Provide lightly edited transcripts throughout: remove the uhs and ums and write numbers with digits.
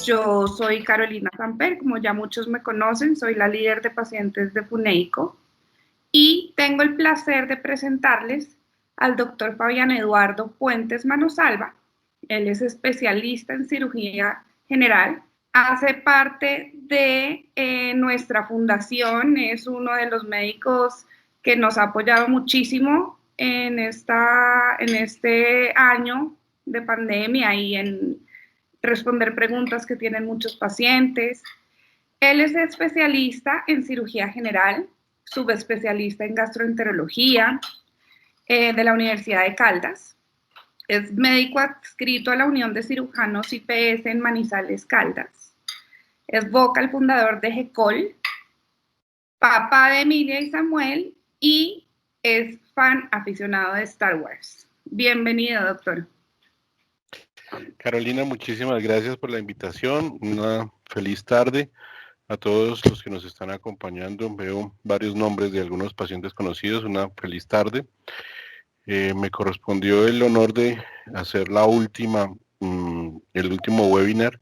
yo soy Carolina Samper, como ya muchos me conocen, soy la líder de pacientes de Funeico y tengo el placer de presentarles al doctor Fabián Eduardo Puentes Manosalva. Él es especialista en cirugía general, hace parte de nuestra fundación, es uno de los médicos que nos ha apoyado muchísimo en este año de pandemia y en responder preguntas que tienen muchos pacientes. Él es especialista en cirugía general, subespecialista en gastroenterología de la Universidad de Caldas. Es médico adscrito a la Unión de Cirujanos IPS en Manizales, Caldas. Es vocal fundador de GECOL, papá de Emilia y Samuel y es fan aficionado de Star Wars. Bienvenido, doctor. Carolina, muchísimas gracias por la invitación. Una feliz tarde a todos los que nos están acompañando. Veo varios nombres de algunos pacientes conocidos. Una feliz tarde. Me correspondió el honor de hacer el último webinar.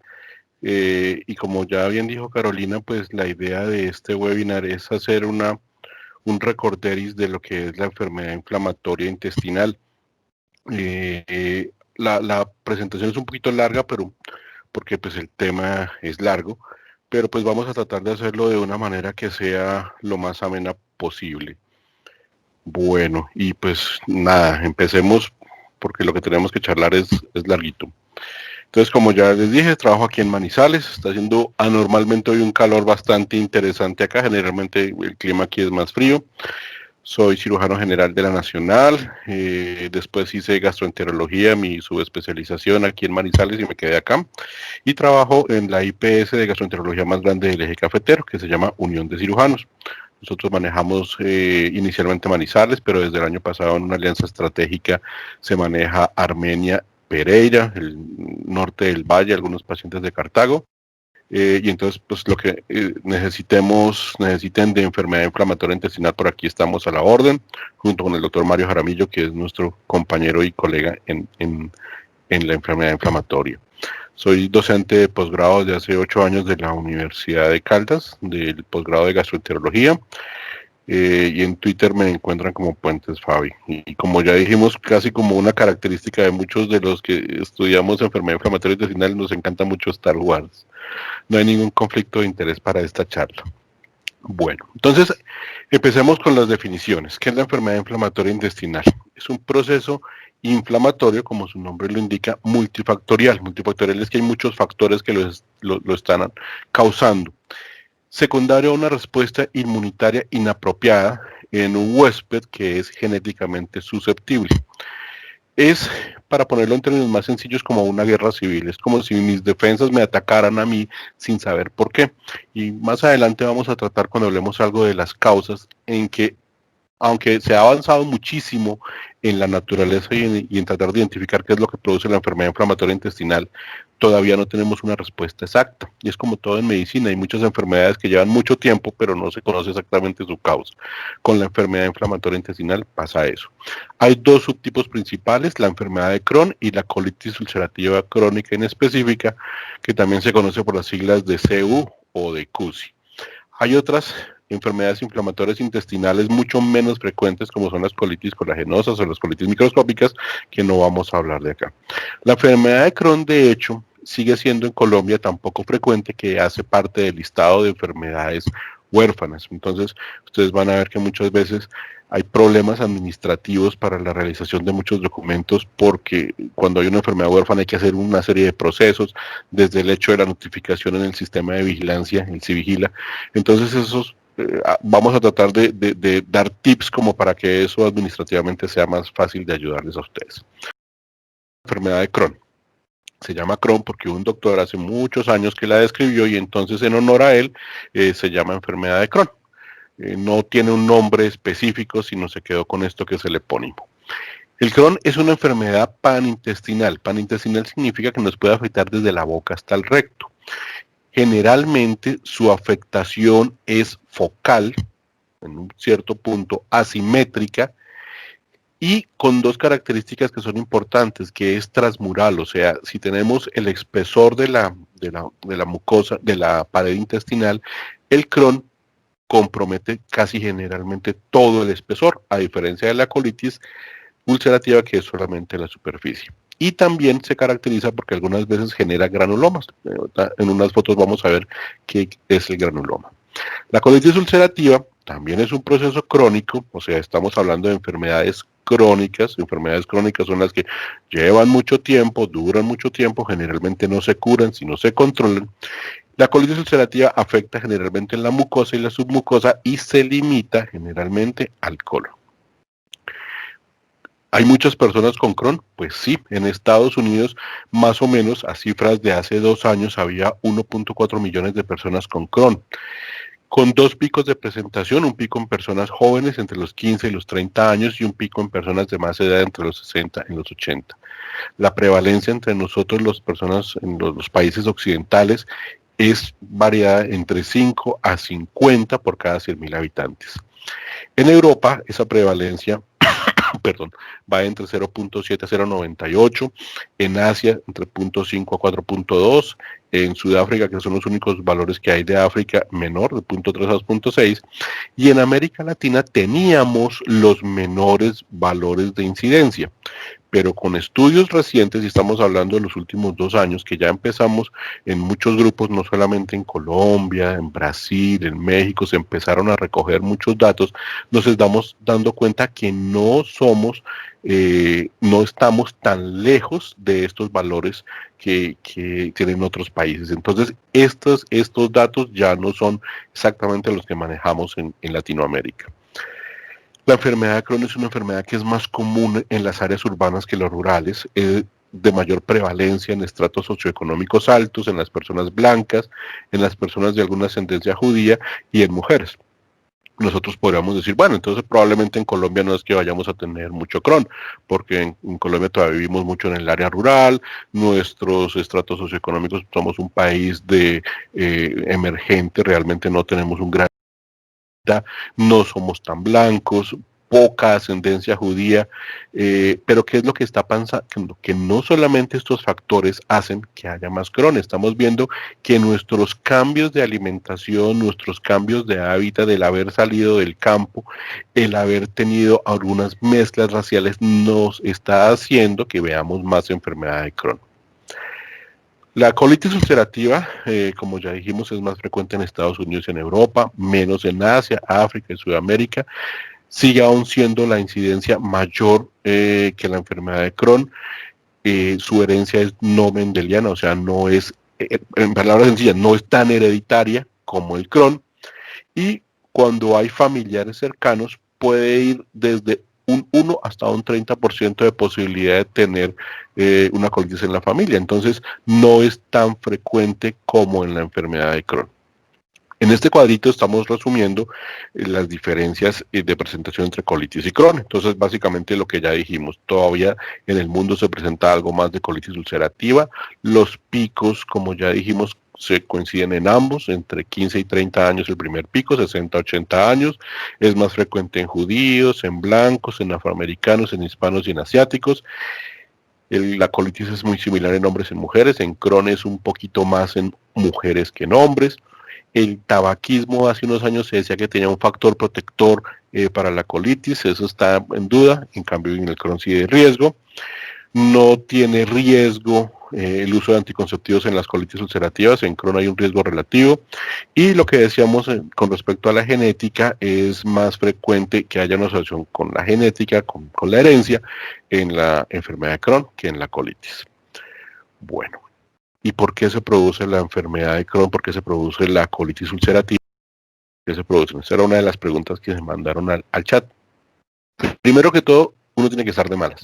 Y como ya bien dijo Carolina, pues la idea de este webinar es hacer un recorderis de lo que es la enfermedad inflamatoria intestinal. La presentación es un poquito larga, pero porque pues el tema es largo, pero pues vamos a tratar de hacerlo de una manera que sea lo más amena posible. Bueno, y pues nada, empecemos porque lo que tenemos que charlar es larguito. Entonces, como ya les dije, trabajo aquí en Manizales, está haciendo anormalmente hoy un calor bastante interesante acá, generalmente el clima aquí es más frío. Soy cirujano general de la Nacional, después hice gastroenterología, mi subespecialización aquí en Manizales y me quedé acá. Y trabajo en la IPS de gastroenterología más grande del eje cafetero, que se llama Unión de Cirujanos. Nosotros manejamos inicialmente Manizales, pero desde el año pasado en una alianza estratégica se maneja Armenia, Pereira, el norte del Valle, algunos pacientes de Cartago. Y entonces, pues lo que necesiten de enfermedad inflamatoria intestinal, por aquí estamos a la orden, junto con el doctor Mario Jaramillo, que es nuestro compañero y colega en la enfermedad inflamatoria. Soy docente de posgrado desde hace 8 años de la Universidad de Caldas, del posgrado de gastroenterología. Y en Twitter me encuentran como Puentes Fabi. Y como ya dijimos, casi como una característica de muchos de los que estudiamos enfermedad inflamatoria intestinal, nos encanta mucho Star Wars. No hay ningún conflicto de interés para esta charla. Bueno, entonces empecemos con las definiciones. ¿Qué es la enfermedad inflamatoria intestinal? Es un proceso inflamatorio, como su nombre lo indica, multifactorial. Multifactorial es que hay muchos factores que lo están causando. Secundario a una respuesta inmunitaria inapropiada en un huésped que es genéticamente susceptible. Es, para ponerlo en términos más sencillos, como una guerra civil. Es como si mis defensas me atacaran a mí sin saber por qué. Y más adelante vamos a tratar, cuando hablemos algo de las causas, en que aunque se ha avanzado muchísimo en la naturaleza y en tratar de identificar qué es lo que produce la enfermedad inflamatoria intestinal, todavía no tenemos una respuesta exacta. Y es como todo en medicina, hay muchas enfermedades que llevan mucho tiempo, pero no se conoce exactamente su causa. Con la enfermedad inflamatoria intestinal pasa eso. Hay dos subtipos principales, la enfermedad de Crohn y la colitis ulcerativa crónica inespecífica, que también se conoce por las siglas de CU o de CUSI. Hay otras enfermedades inflamatorias intestinales mucho menos frecuentes, como son las colitis colagenosas o las colitis microscópicas, que no vamos a hablar de acá. La enfermedad de Crohn, de hecho, sigue siendo en Colombia tan poco frecuente que hace parte del listado de enfermedades huérfanas. Entonces, ustedes van a ver que muchas veces hay problemas administrativos para la realización de muchos documentos, porque cuando hay una enfermedad huérfana hay que hacer una serie de procesos, desde el hecho de la notificación en el sistema de vigilancia, el Civigila. Entonces vamos a tratar de dar tips como para que eso administrativamente sea más fácil de ayudarles a ustedes. Enfermedad de Crohn. Se llama Crohn porque un doctor hace muchos años que la describió y entonces en honor a él se llama enfermedad de Crohn. No tiene un nombre específico, sino se quedó con esto que es el epónimo. El Crohn es una enfermedad panintestinal. Panintestinal significa que nos puede afectar desde la boca hasta el recto. Generalmente su afectación es focal, en un cierto punto asimétrica, y con dos características que son importantes, que es transmural, o sea, si tenemos el espesor de la mucosa, de la pared intestinal, el Crohn compromete casi generalmente todo el espesor, a diferencia de la colitis ulcerativa, que es solamente la superficie. Y también se caracteriza porque algunas veces genera granulomas. En unas fotos vamos a ver qué es el granuloma. La colitis ulcerativa también es un proceso crónico, o sea, estamos hablando de enfermedades crónicas. Enfermedades crónicas son las que llevan mucho tiempo, duran mucho tiempo, generalmente no se curan, sino se controlan. La colitis ulcerativa afecta generalmente en la mucosa y la submucosa y se limita generalmente al colon. ¿Hay muchas personas con Crohn? Pues sí, en Estados Unidos, más o menos a cifras de hace 2 años, había 1.4 millones de personas con Crohn, con dos picos de presentación, un pico en personas jóvenes entre los 15 y los 30 años y un pico en personas de más edad entre los 60 y los 80. La prevalencia entre nosotros, las personas en los países occidentales, es variada entre 5 a 50 por cada 100.000 habitantes. En Europa, esa prevalencia perdón, va entre 0.7 a 0.98, en Asia entre 0.5 a 4.2, en Sudáfrica, que son los únicos valores que hay de África, menor, de 0.3 a 2.6, y en América Latina teníamos los menores valores de incidencia, pero con estudios recientes, y estamos hablando de los últimos 2 años, que ya empezamos en muchos grupos, no solamente en Colombia, en Brasil, en México, se empezaron a recoger muchos datos, nos estamos dando cuenta que no estamos tan lejos de estos valores que tienen otros países. Entonces, estos datos ya no son exactamente los que manejamos en Latinoamérica. La enfermedad de Crohn es una enfermedad que es más común en las áreas urbanas que las rurales, de mayor prevalencia en estratos socioeconómicos altos, en las personas blancas, en las personas de alguna ascendencia judía y en mujeres. Nosotros podríamos decir, bueno, entonces probablemente en Colombia no es que vayamos a tener mucho Crohn, porque en Colombia todavía vivimos mucho en el área rural, nuestros estratos socioeconómicos, somos un país emergente, realmente no tenemos un gran, no somos tan blancos, poca ascendencia judía, pero ¿qué es lo que está pasando? Que no solamente estos factores hacen que haya más Crohn, estamos viendo que nuestros cambios de alimentación, nuestros cambios de hábitat, el haber salido del campo, el haber tenido algunas mezclas raciales, nos está haciendo que veamos más enfermedad de Crohn. La colitis ulcerativa, como ya dijimos, es más frecuente en Estados Unidos y en Europa, menos en Asia, África y Sudamérica. Sigue aún siendo la incidencia mayor que la enfermedad de Crohn. Su herencia es no mendeliana, o sea, no es, en palabras sencillas, no es tan hereditaria como el Crohn. Y cuando hay familiares cercanos, puede ir desde un 1 hasta un 30% de posibilidad de tener una colitis en la familia. Entonces, no es tan frecuente como en la enfermedad de Crohn. En este cuadrito estamos resumiendo las diferencias de presentación entre colitis y Crohn. Entonces, básicamente lo que ya dijimos, todavía en el mundo se presenta algo más de colitis ulcerativa. Los picos, como ya dijimos, se coinciden en ambos, entre 15 y 30 años el primer pico, 60 a 80 años. Es más frecuente en judíos, en blancos, en afroamericanos, en hispanos y en asiáticos. La colitis es muy similar en hombres y en mujeres. En Crohn es un poquito más en mujeres que en hombres. El tabaquismo hace unos años se decía que tenía un factor protector para la colitis, eso está en duda, en cambio en el Crohn sí hay riesgo. No tiene riesgo el uso de anticonceptivos en las colitis ulcerativas, en Crohn hay un riesgo relativo. Y lo que decíamos con respecto a la genética, es más frecuente que haya una asociación con la genética, con la herencia, en la enfermedad de Crohn que en la colitis. Bueno. ¿Y por qué se produce la enfermedad de Crohn? ¿Por qué se produce la colitis ulcerativa? ¿Qué se produce? Esa era una de las preguntas que se mandaron al chat. Primero que todo, uno tiene que estar de malas.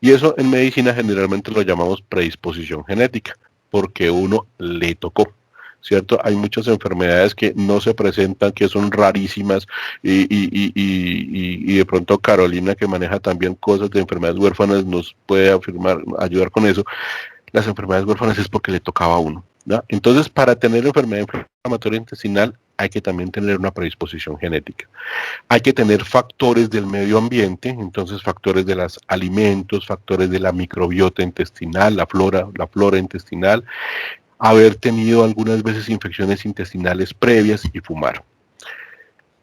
Y eso en medicina generalmente lo llamamos predisposición genética, porque uno le tocó, ¿cierto? Hay muchas enfermedades que no se presentan, que son rarísimas, y de pronto Carolina, que maneja también cosas de enfermedades huérfanas, nos puede ayudar con eso. Las enfermedades huérfanas es porque le tocaba a uno, ¿no? Entonces, para tener enfermedad inflamatoria intestinal, hay que también tener una predisposición genética. Hay que tener factores del medio ambiente, entonces factores de los alimentos, factores de la microbiota intestinal, la flora intestinal, haber tenido algunas veces infecciones intestinales previas y fumar.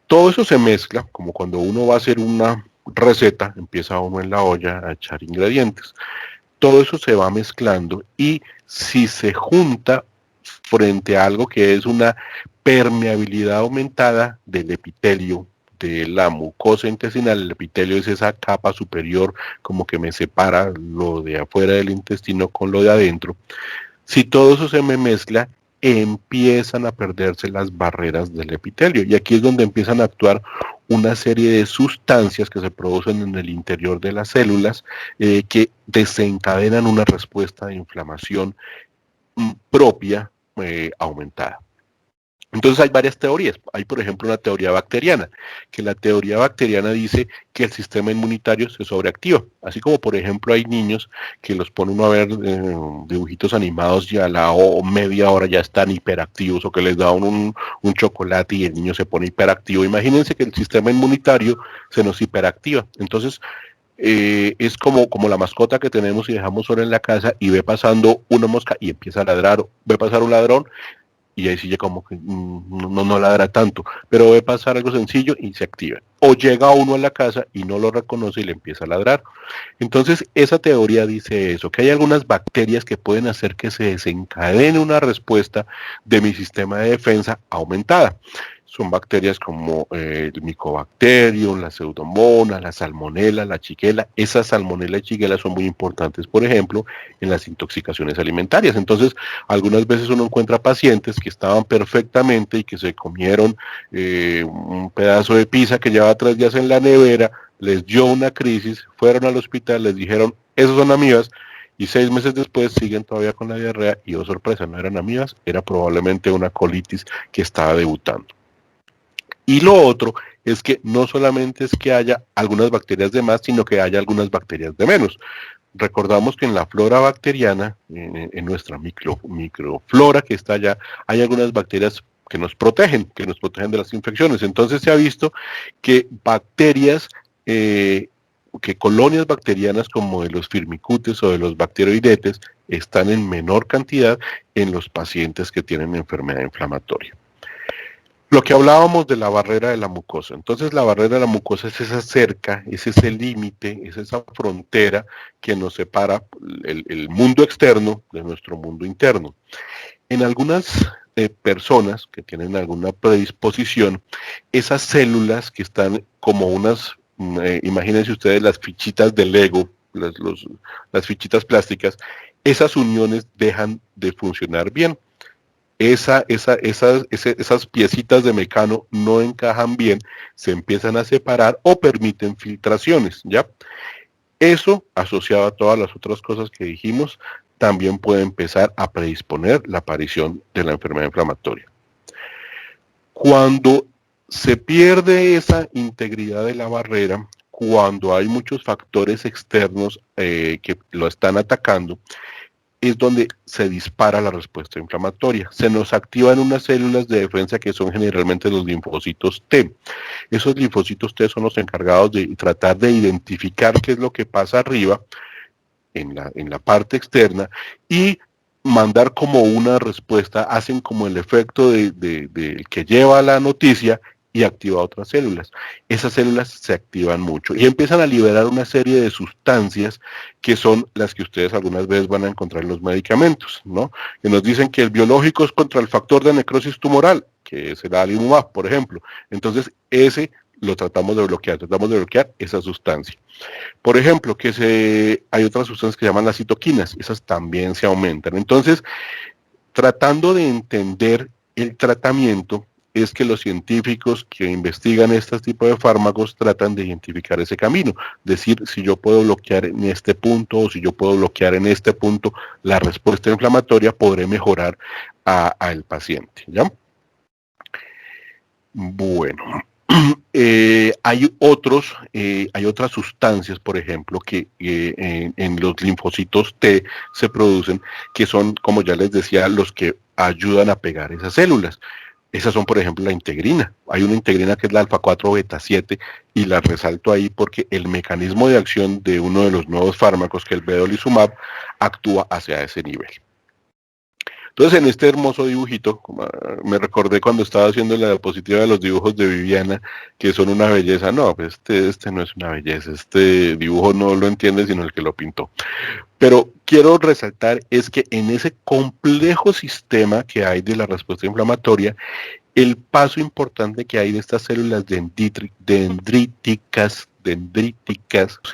Todo eso se mezcla, como cuando uno va a hacer una receta, empieza uno en la olla a echar ingredientes. Todo eso se va mezclando y si se junta frente a algo que es una permeabilidad aumentada del epitelio de la mucosa intestinal, el epitelio es esa capa superior como que me separa lo de afuera del intestino con lo de adentro. Si todo eso se me mezcla, empiezan a perderse las barreras del epitelio y aquí es donde empiezan a actuar una serie de sustancias que se producen en el interior de las células que desencadenan una respuesta de inflamación propia aumentada. Entonces hay varias teorías. Hay, por ejemplo, una teoría bacteriana, que la teoría bacteriana dice que el sistema inmunitario se sobreactiva. Así como, por ejemplo, hay niños que los pone uno a ver dibujitos animados y a la media hora ya están hiperactivos, o que les da un chocolate y el niño se pone hiperactivo. Imagínense que el sistema inmunitario se nos hiperactiva. Entonces, es como la mascota que tenemos y dejamos sola en la casa y ve pasando una mosca y empieza a ladrar, ve pasar un ladrón y ahí sí ya como que no ladra tanto, pero ve pasar algo sencillo y se activa. O llega uno a la casa y no lo reconoce y le empieza a ladrar. Entonces, esa teoría dice eso, que hay algunas bacterias que pueden hacer que se desencadene una respuesta de mi sistema de defensa aumentada. Son bacterias como el Mycobacterium, la Pseudomonas, la Salmonella, la Shigella. Esas Salmonella y Shigella son muy importantes, por ejemplo, en las intoxicaciones alimentarias. Entonces, algunas veces uno encuentra pacientes que estaban perfectamente y que se comieron un pedazo de pizza que llevaba 3 días en la nevera, les dio una crisis, fueron al hospital, les dijeron, esos son amibas, y 6 meses después siguen todavía con la diarrea y, oh sorpresa, no eran amibas, era probablemente una colitis que estaba debutando. Y lo otro es que no solamente es que haya algunas bacterias de más, sino que haya algunas bacterias de menos. Recordamos que en la flora bacteriana, en nuestra microflora que está allá, hay algunas bacterias que nos protegen de las infecciones. Entonces se ha visto que bacterias, que colonias bacterianas como de los firmicutes o de los bacteroidetes están en menor cantidad en los pacientes que tienen enfermedad inflamatoria. Lo que hablábamos de la barrera de la mucosa. Entonces, la barrera de la mucosa es esa cerca, es ese límite, es esa frontera que nos separa el mundo externo de nuestro mundo interno. En algunas personas que tienen alguna predisposición, esas células que están como unas, imagínense ustedes las fichitas de Lego, las fichitas plásticas, esas uniones dejan de funcionar bien. Esas piecitas de mecano no encajan bien, se empiezan a separar o permiten filtraciones, ¿ya? Eso, asociado a todas las otras cosas que dijimos, también puede empezar a predisponer la aparición de la enfermedad inflamatoria. Cuando se pierde esa integridad de la barrera, cuando hay muchos factores externos que lo están atacando, es donde se dispara la respuesta inflamatoria. Se nos activan unas células de defensa que son generalmente los linfocitos T. Esos linfocitos T son los encargados de tratar de identificar qué es lo que pasa arriba, en la parte externa, y mandar como una respuesta, hacen como el efecto de que lleva la noticia y activa otras células. Esas células se activan mucho y empiezan a liberar una serie de sustancias que son las que ustedes algunas veces van a encontrar en los medicamentos, ¿no? Que nos dicen que el biológico es contra el factor de necrosis tumoral, que es el adalimumab, por ejemplo. Entonces, ese lo tratamos de bloquear esa sustancia. Por ejemplo, hay otras sustancias que se llaman las citoquinas, esas también se aumentan. Entonces, tratando de entender el tratamiento, es que los científicos que investigan este tipo de fármacos tratan de identificar ese camino, decir si yo puedo bloquear en este punto o si yo puedo bloquear en este punto la respuesta inflamatoria, podré mejorar al paciente, ¿ya? Bueno, hay otras sustancias, por ejemplo, que en los linfocitos T se producen, que son, como ya les decía, los que ayudan a pegar esas células. Esas son, por ejemplo, la integrina. Hay una integrina que es la alfa-4 beta-7 y la resalto ahí porque el mecanismo de acción de uno de los nuevos fármacos, que es el vedolizumab, actúa hacia ese nivel. Entonces, en este hermoso dibujito, me recordé cuando estaba haciendo la diapositiva de los dibujos de Viviana, que son una belleza. No, pues este no es una belleza, este dibujo no lo entiende sino el que lo pintó. Pero quiero resaltar es que en ese complejo sistema que hay de la respuesta inflamatoria, el paso importante que hay de estas células dendríticas,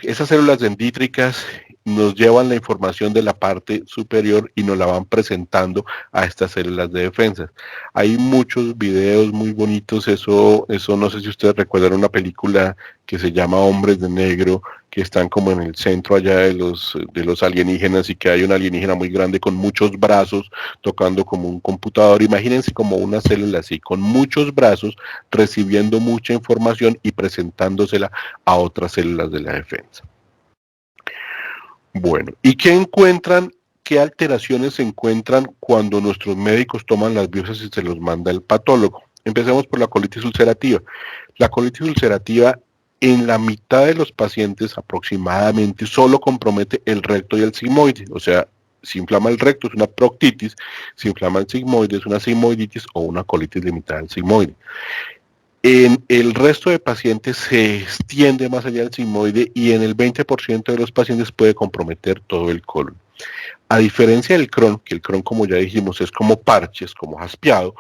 esas células dendríticas nos llevan la información de la parte superior y nos la van presentando a estas células de defensa. Hay muchos videos muy bonitos, eso no sé si ustedes recuerdan una película que se llama Hombres de Negro, que están como en el centro allá de los alienígenas y que hay un alienígena muy grande con muchos brazos tocando como un computador. Imagínense como una célula así, con muchos brazos, recibiendo mucha información y presentándosela a otras células de la defensa. Bueno, ¿y qué encuentran? ¿Qué alteraciones se encuentran cuando nuestros médicos toman las biopsias y se los manda el patólogo? Empecemos por la colitis ulcerativa. La colitis ulcerativa en la mitad de los pacientes aproximadamente solo compromete el recto y el sigmoide, o sea, si inflama el recto es una proctitis, si inflama el sigmoide es una sigmoiditis o una colitis limitada al sigmoide. En el resto de pacientes se extiende más allá del sigmoide y en el 20% de los pacientes puede comprometer todo el colon. A diferencia del Crohn, que el Crohn, como ya dijimos, es como parches, como jaspeado,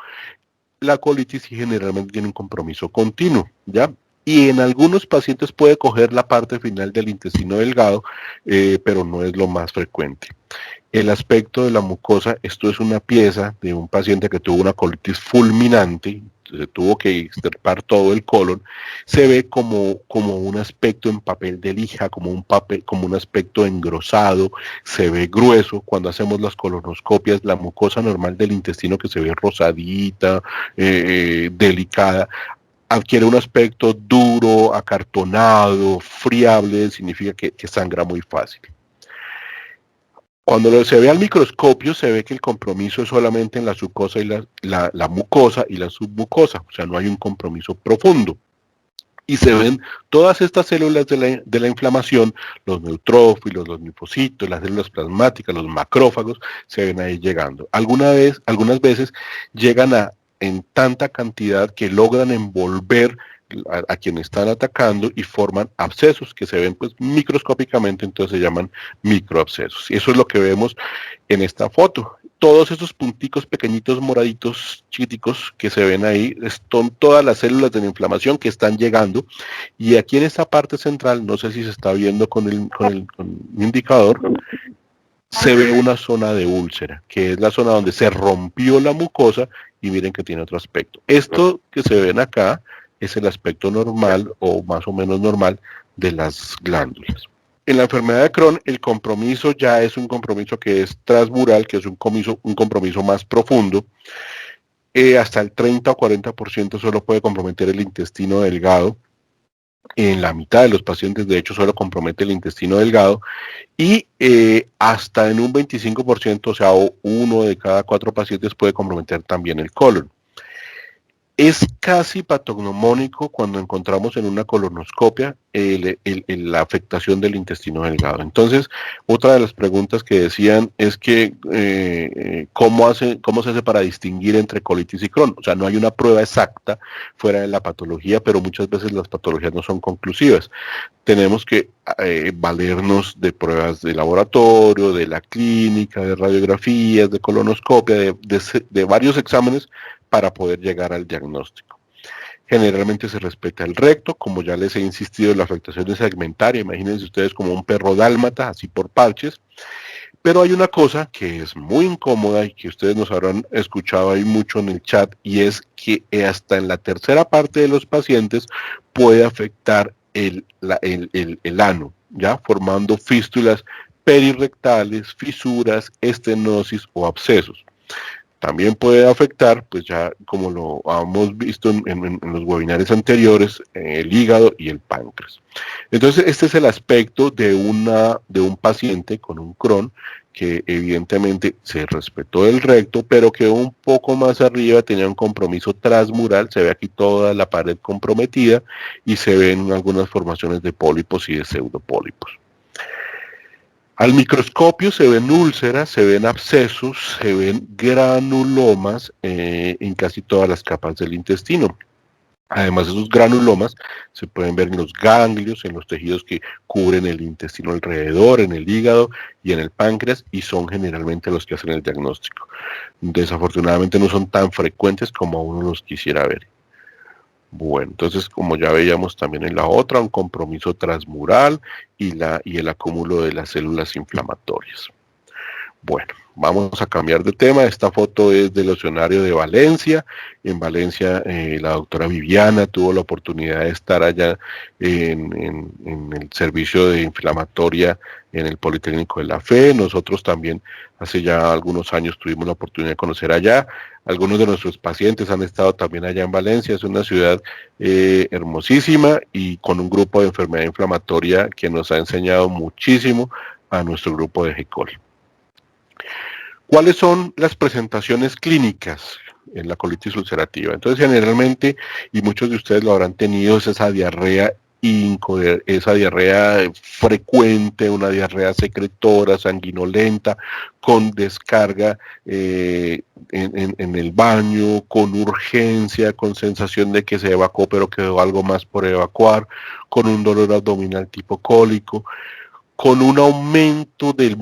la colitis sí generalmente tiene un compromiso continuo, ¿ya? Y en algunos pacientes puede coger la parte final del intestino delgado, pero no es lo más frecuente. El aspecto de la mucosa, esto es una pieza de un paciente que tuvo una colitis fulminante, se tuvo que extirpar todo el colon, se ve como un aspecto en papel de lija, como un aspecto engrosado, se ve grueso. Cuando hacemos las colonoscopias, la mucosa normal del intestino que se ve rosadita, delicada, adquiere un aspecto duro, acartonado, friable, significa que sangra muy fácil. Cuando se ve al microscopio se ve que el compromiso es solamente en la submucosa y la mucosa y la submucosa, o sea, no hay un compromiso profundo. Y se ven todas estas células de la inflamación, los neutrófilos, los linfocitos, las células plasmáticas, los macrófagos, se ven ahí llegando. Algunas veces llegan en tanta cantidad que logran envolver a quienes están atacando y forman abscesos que se ven pues microscópicamente, entonces se llaman microabscesos. Y eso es lo que vemos en esta foto. Todos esos punticos pequeñitos moraditos chiquiticos que se ven ahí son todas las células de la inflamación que están llegando, y aquí en esta parte central, no sé si se está viendo con el indicador, se ve una zona de úlcera, que es la zona donde se rompió la mucosa, y miren que tiene otro aspecto. Esto que se ven acá es el aspecto normal o más o menos normal de las glándulas. En la enfermedad de Crohn, el compromiso ya es un compromiso que es transmural, que es un compromiso más profundo. Hasta el 30 o 40% solo puede comprometer el intestino delgado. En la mitad de los pacientes, de hecho, solo compromete el intestino delgado. Y hasta en un 25%, o sea, 1 de cada 4 pacientes puede comprometer también el colon. Es casi patognomónico cuando encontramos en una colonoscopia la afectación del intestino delgado. Entonces, otra de las preguntas que decían es que ¿cómo se hace para distinguir entre colitis y Crohn? O sea, no hay una prueba exacta fuera de la patología, pero muchas veces las patologías no son conclusivas. Tenemos que valernos de pruebas de laboratorio, de la clínica, de radiografías, de colonoscopia, de varios exámenes para poder llegar al diagnóstico. Generalmente se respeta el recto, como ya les he insistido, la afectación es segmentaria, imagínense ustedes como un perro dálmata, así por parches. Pero hay una cosa que es muy incómoda y que ustedes nos habrán escuchado ahí mucho en el chat, y es que hasta en la tercera parte de los pacientes puede afectar el ano, ya formando fístulas perirectales, fisuras, estenosis o abscesos. También puede afectar, pues ya como lo hemos visto en los webinarios anteriores, el hígado y el páncreas. Entonces, este es el aspecto de un paciente con un Crohn que evidentemente se respetó el recto, pero que un poco más arriba tenía un compromiso transmural. Se ve aquí toda la pared comprometida y se ven algunas formaciones de pólipos y de pseudopólipos. Al microscopio se ven úlceras, se ven abscesos, se ven granulomas en casi todas las capas del intestino. Además, esos granulomas se pueden ver en los ganglios, en los tejidos que cubren el intestino alrededor, en el hígado y en el páncreas, y son generalmente los que hacen el diagnóstico. Desafortunadamente no son tan frecuentes como uno los quisiera ver. Bueno, entonces, como ya veíamos también en la otra, un compromiso transmural y el acúmulo de las células inflamatorias. Bueno, vamos a cambiar de tema. Esta foto es del Oceanario de Valencia. En Valencia, la doctora Viviana tuvo la oportunidad de estar allá en el servicio de inflamatoria en el Politécnico de la Fe. Nosotros también hace ya algunos años tuvimos la oportunidad de conocer allá. Algunos de nuestros pacientes han estado también allá en Valencia. Es una ciudad hermosísima y con un grupo de enfermedad inflamatoria que nos ha enseñado muchísimo a nuestro grupo de GECOL. ¿Cuáles son las presentaciones clínicas en la colitis ulcerativa? Entonces, generalmente, y muchos de ustedes lo habrán tenido, es esa diarrea esa diarrea frecuente, una diarrea secretora, sanguinolenta, con descarga en el baño, con urgencia, con sensación de que se evacuó pero quedó algo más por evacuar, con un dolor abdominal tipo cólico, con un aumento de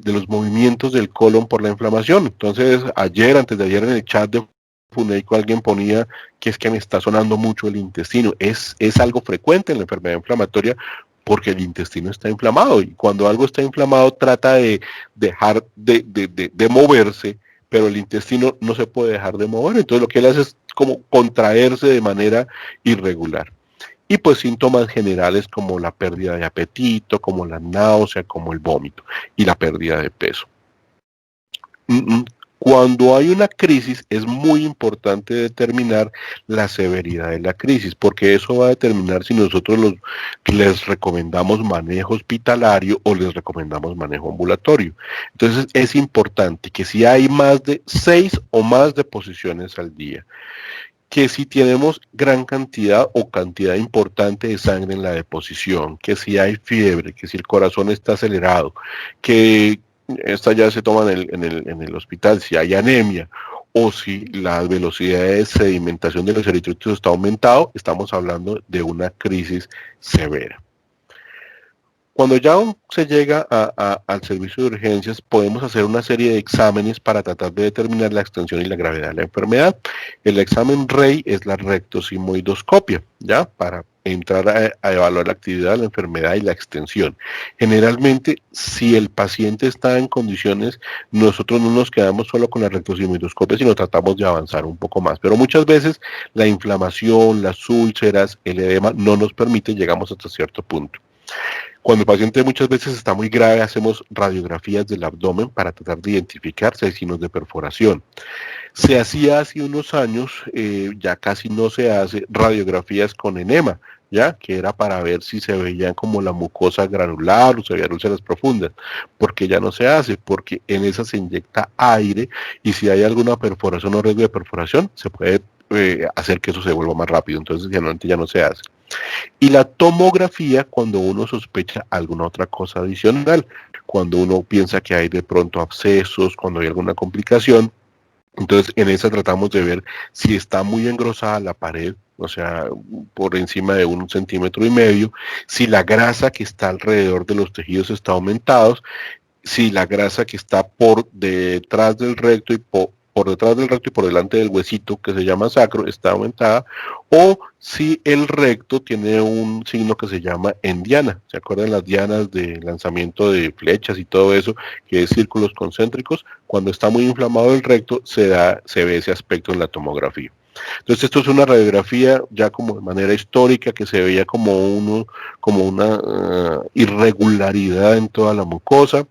los movimientos del colon por la inflamación. Entonces, antes de ayer en el chat de Funeico alguien ponía que es que me está sonando mucho el intestino. Es algo frecuente en la enfermedad inflamatoria porque el intestino está inflamado, y cuando algo está inflamado trata de dejar de moverse, pero el intestino no se puede dejar de mover. Entonces lo que él hace es como contraerse de manera irregular. Y pues síntomas generales como la pérdida de apetito, como la náusea, como el vómito y la pérdida de peso. Cuando hay una crisis es muy importante determinar la severidad de la crisis, porque eso va a determinar si nosotros les recomendamos manejo hospitalario o les recomendamos manejo ambulatorio. Entonces es importante que si hay más de 6 o más deposiciones al día, que si tenemos gran cantidad o cantidad importante de sangre en la deposición, que si hay fiebre, que si el corazón está acelerado, que esta ya se toma en el hospital, si hay anemia, o si la velocidad de sedimentación de los eritrocitos está aumentado, estamos hablando de una crisis severa. Cuando ya se llega al servicio de urgencias, podemos hacer una serie de exámenes para tratar de determinar la extensión y la gravedad de la enfermedad. El examen REI es la rectosimoidoscopia, ¿ya? Para entrar a evaluar la actividad de la enfermedad y la extensión. Generalmente, si el paciente está en condiciones, nosotros no nos quedamos solo con la rectosimoidoscopia, sino tratamos de avanzar un poco más. Pero muchas veces la inflamación, las úlceras, el edema no nos permite, llegamos hasta cierto punto. Cuando el paciente muchas veces está muy grave, hacemos radiografías del abdomen para tratar de identificar si hay signos de perforación. Se hacía hace unos años, ya casi no se hace radiografías con enema, ya que era para ver si se veían como la mucosa granular o se veían úlceras profundas, porque ya no se hace, porque en esa se inyecta aire y si hay alguna perforación o riesgo de perforación, se puede hacer que eso se vuelva más rápido, entonces generalmente ya no se hace. Y la tomografía cuando uno sospecha alguna otra cosa adicional, cuando uno piensa que hay de pronto abscesos, cuando hay alguna complicación. Entonces en esa tratamos de ver si está muy engrosada la pared, o sea, por encima de 1,5 centímetros, si la grasa que está alrededor de los tejidos está aumentada, si la grasa que está por detrás del recto y por detrás del recto y por delante del huesito que se llama sacro está aumentada, o si el recto tiene un signo que se llama endiana. ¿Se acuerdan las dianas de lanzamiento de flechas y todo eso, que es círculos concéntricos? Cuando está muy inflamado el recto se ve ese aspecto en la tomografía. Entonces esto es una radiografía ya como de manera histórica que se veía como una irregularidad en toda la mucosa.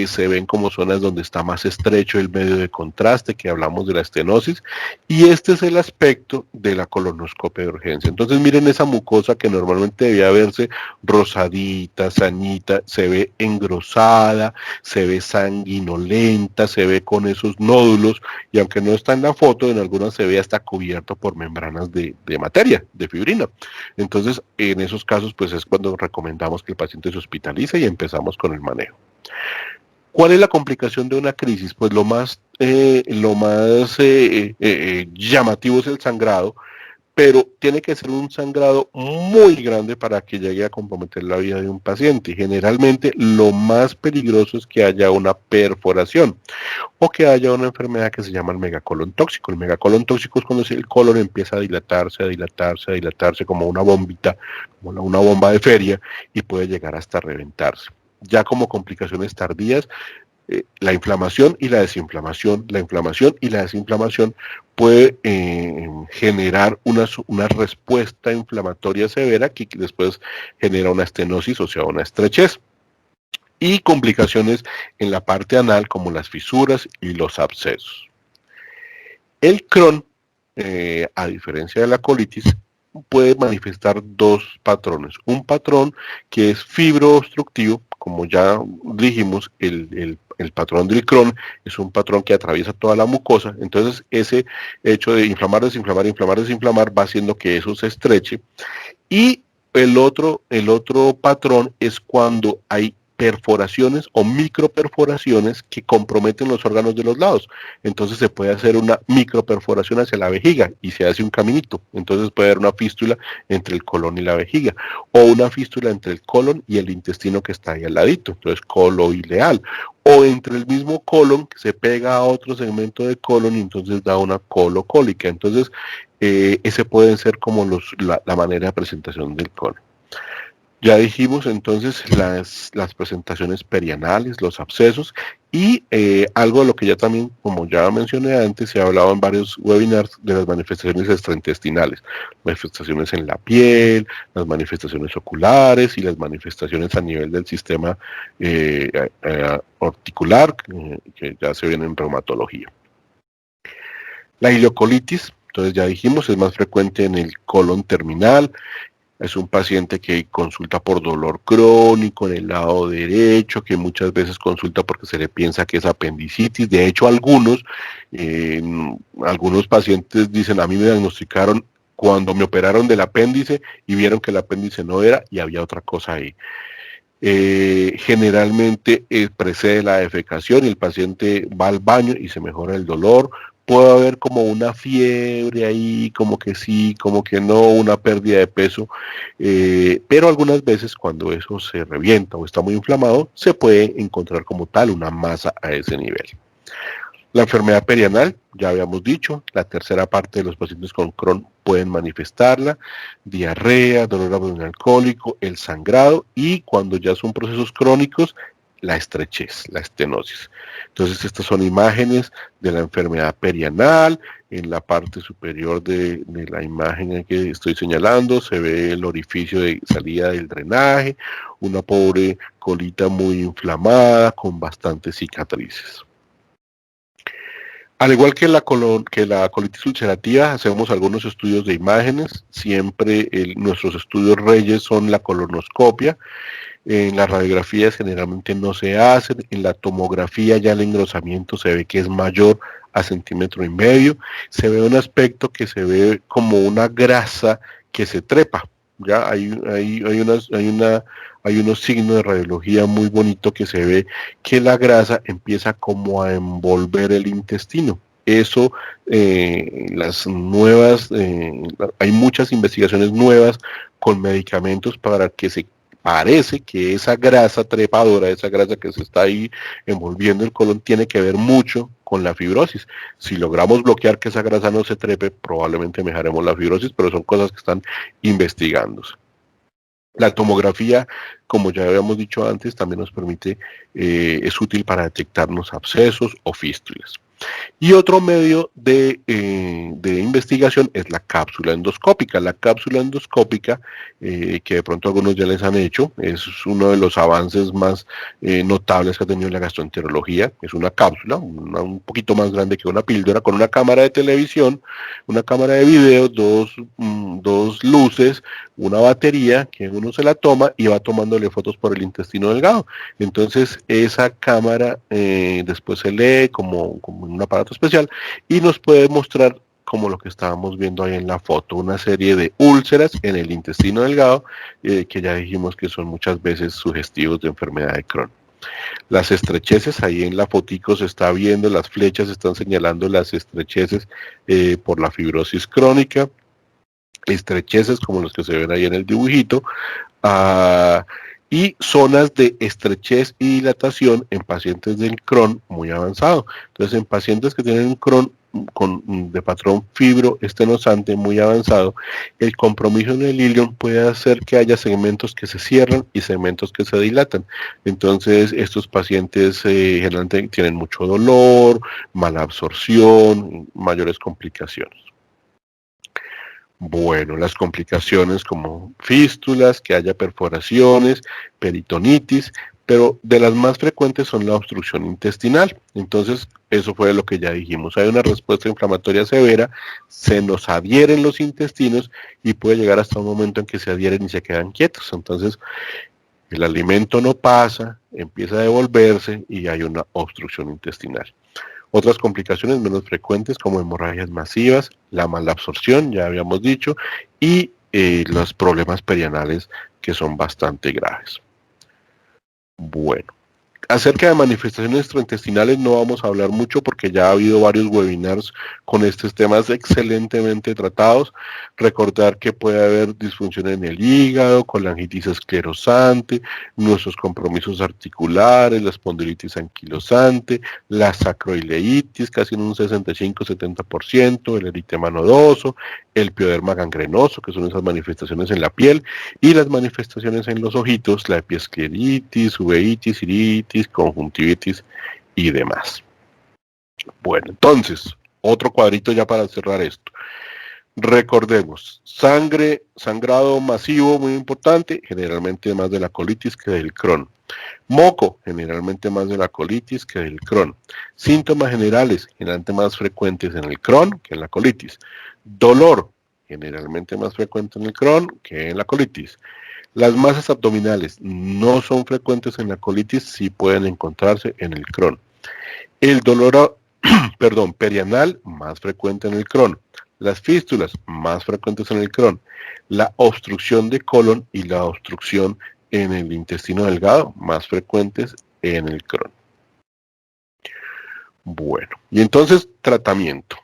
se ven como zonas donde está más estrecho el medio de contraste, que hablamos de la estenosis, y este es el aspecto de la colonoscopia de urgencia. Entonces miren esa mucosa que normalmente debía verse rosadita, sanita, se ve engrosada, se ve sanguinolenta, se ve con esos nódulos, y aunque no está en la foto, en algunas se ve hasta cubierto por membranas de materia, de fibrina. Entonces, en esos casos, pues es cuando recomendamos que el paciente se hospitalice y empezamos con el manejo. ¿Cuál es la complicación de una crisis? Pues lo más llamativo es el sangrado, pero tiene que ser un sangrado muy grande para que llegue a comprometer la vida de un paciente. Generalmente lo más peligroso es que haya una perforación o que haya una enfermedad que se llama el megacolon tóxico. El megacolon tóxico es cuando el colon empieza a dilatarse, a dilatarse, a dilatarse como una bombita, como una bomba de feria, y puede llegar hasta reventarse. Ya como complicaciones tardías, la inflamación y la desinflamación, la inflamación y la desinflamación puede generar una respuesta inflamatoria severa que después genera una estenosis, o sea, una estrechez. Y complicaciones en la parte anal como las fisuras y los abscesos. El Crohn, a diferencia de la colitis, puede manifestar dos patrones. Un patrón que es fibroobstructivo, como ya dijimos, el patrón del Crohn es un patrón que atraviesa toda la mucosa, entonces ese hecho de inflamar, desinflamar, inflamar, desinflamar va haciendo que eso se estreche. Y el otro patrón es cuando hay perforaciones o microperforaciones que comprometen los órganos de los lados. Entonces se puede hacer una microperforación hacia la vejiga y se hace un caminito. Entonces puede haber una fístula entre el colon y la vejiga, o una fístula entre el colon y el intestino que está ahí al ladito. Entonces coloileal. O entre el mismo colon que se pega a otro segmento de colon y entonces da una colocólica. Entonces ese pueden ser como la manera de presentación del colon. Ya dijimos entonces las presentaciones perianales, los abscesos, y algo de lo que ya también, como ya mencioné antes, se ha hablado en varios webinars de las manifestaciones extraintestinales, manifestaciones en la piel, las manifestaciones oculares y las manifestaciones a nivel del sistema articular, que ya se ven en reumatología. La ileocolitis, entonces ya dijimos, es más frecuente en el colon terminal. Es un paciente que consulta por dolor crónico en el lado derecho, que muchas veces consulta porque se le piensa que es apendicitis. De hecho, algunos pacientes dicen, a mí me diagnosticaron cuando me operaron del apéndice y vieron que el apéndice no era y había otra cosa ahí. Generalmente precede la defecación y el paciente va al baño y se mejora el dolor. Puede haber como una fiebre ahí, como que sí, como que no, una pérdida de peso, pero algunas veces cuando eso se revienta o está muy inflamado, se puede encontrar como tal una masa a ese nivel. La enfermedad perianal, ya habíamos dicho, la tercera parte de los pacientes con Crohn pueden manifestarla, diarrea, dolor abdominal cólico, el sangrado y cuando ya son procesos crónicos, la estrechez, la estenosis. Entonces estas son imágenes de la enfermedad perianal. En la parte superior de la imagen que estoy señalando se ve el orificio de salida del drenaje, una pobre colita muy inflamada con bastantes cicatrices. Al igual que la colitis ulcerativa, hacemos algunos estudios de imágenes. Siempre nuestros estudios reyes son la colonoscopia. En las radiografías generalmente no se hacen. En la tomografía ya el engrosamiento se ve que es mayor a 1,5 cm. Se ve un aspecto que se ve como una grasa que se trepa. Ya hay unos signos de radiología muy bonito que se ve que la grasa empieza como a envolver el intestino. Eso, hay muchas investigaciones nuevas con medicamentos para que se parece que esa grasa trepadora, esa grasa que se está ahí envolviendo el colon, tiene que ver mucho con la fibrosis. Si logramos bloquear que esa grasa no se trepe, probablemente mejoraremos la fibrosis, pero son cosas que están investigándose. La tomografía como ya habíamos dicho antes, también nos permite, es útil para detectarnos abscesos o fístulas. Y otro medio de investigación es la cápsula endoscópica. La cápsula endoscópica, que de pronto algunos ya les han hecho, es uno de los avances más notables que ha tenido la gastroenterología. Es una cápsula, un poquito más grande que una píldora, con una cámara de televisión, una cámara de video, dos luces, una batería que uno se la toma y va tomándole fotos por el intestino delgado. Entonces esa cámara después se lee como un aparato especial y nos puede mostrar, como lo que estábamos viendo ahí en la foto, una serie de úlceras en el intestino delgado, que ya dijimos que son muchas veces sugestivos de enfermedad de Crohn. Las estrecheces, ahí en la fotico se está viendo, las flechas están señalando las estrecheces por la fibrosis crónica, estrecheces como los que se ven ahí en el dibujito, y zonas de estrechez y dilatación en pacientes del Crohn muy avanzado. Entonces, en pacientes que tienen Crohn de patrón fibroestenosante muy avanzado, el compromiso en el ilion puede hacer que haya segmentos que se cierran y segmentos que se dilatan. Entonces, estos pacientes generalmente tienen mucho dolor, mala absorción, mayores complicaciones. Bueno, las complicaciones como fístulas, que haya perforaciones, peritonitis, pero de las más frecuentes son la obstrucción intestinal. Entonces, eso fue lo que ya dijimos. Hay una respuesta inflamatoria severa, se nos adhieren los intestinos y puede llegar hasta un momento en que se adhieren y se quedan quietos. Entonces, el alimento no pasa, empieza a devolverse y hay una obstrucción intestinal. Otras complicaciones menos frecuentes como hemorragias masivas, la malabsorción, ya habíamos dicho, y los problemas perianales que son bastante graves. Bueno, acerca de manifestaciones gastrointestinales no vamos a hablar mucho porque ya ha habido varios webinars con estos temas excelentemente tratados. Recordar que puede haber disfunción en el hígado, colangitis esclerosante, nuestros compromisos articulares, la espondilitis anquilosante, la sacroileitis, casi en un 65-70%, el eritema nodoso, el pioderma gangrenoso, que son esas manifestaciones en la piel, y las manifestaciones en los ojitos, la epiescleritis, uveitis, iritis, conjuntivitis y demás. Bueno, entonces, otro cuadrito ya para cerrar esto. Recordemos, sangrado masivo muy importante, generalmente más de la colitis que del Crohn. Moco, generalmente más de la colitis que del Crohn. Síntomas generales, generalmente más frecuentes en el Crohn que en la colitis. Dolor, generalmente más frecuente en el Crohn que en la colitis. Las masas abdominales no son frecuentes en la colitis, sí pueden encontrarse en el Crohn. El dolor perianal, más frecuente en el Crohn. Las fístulas, más frecuentes en el Crohn. La obstrucción de colon y la obstrucción en el intestino delgado, más frecuentes en el Crohn. Bueno, y entonces, tratamiento.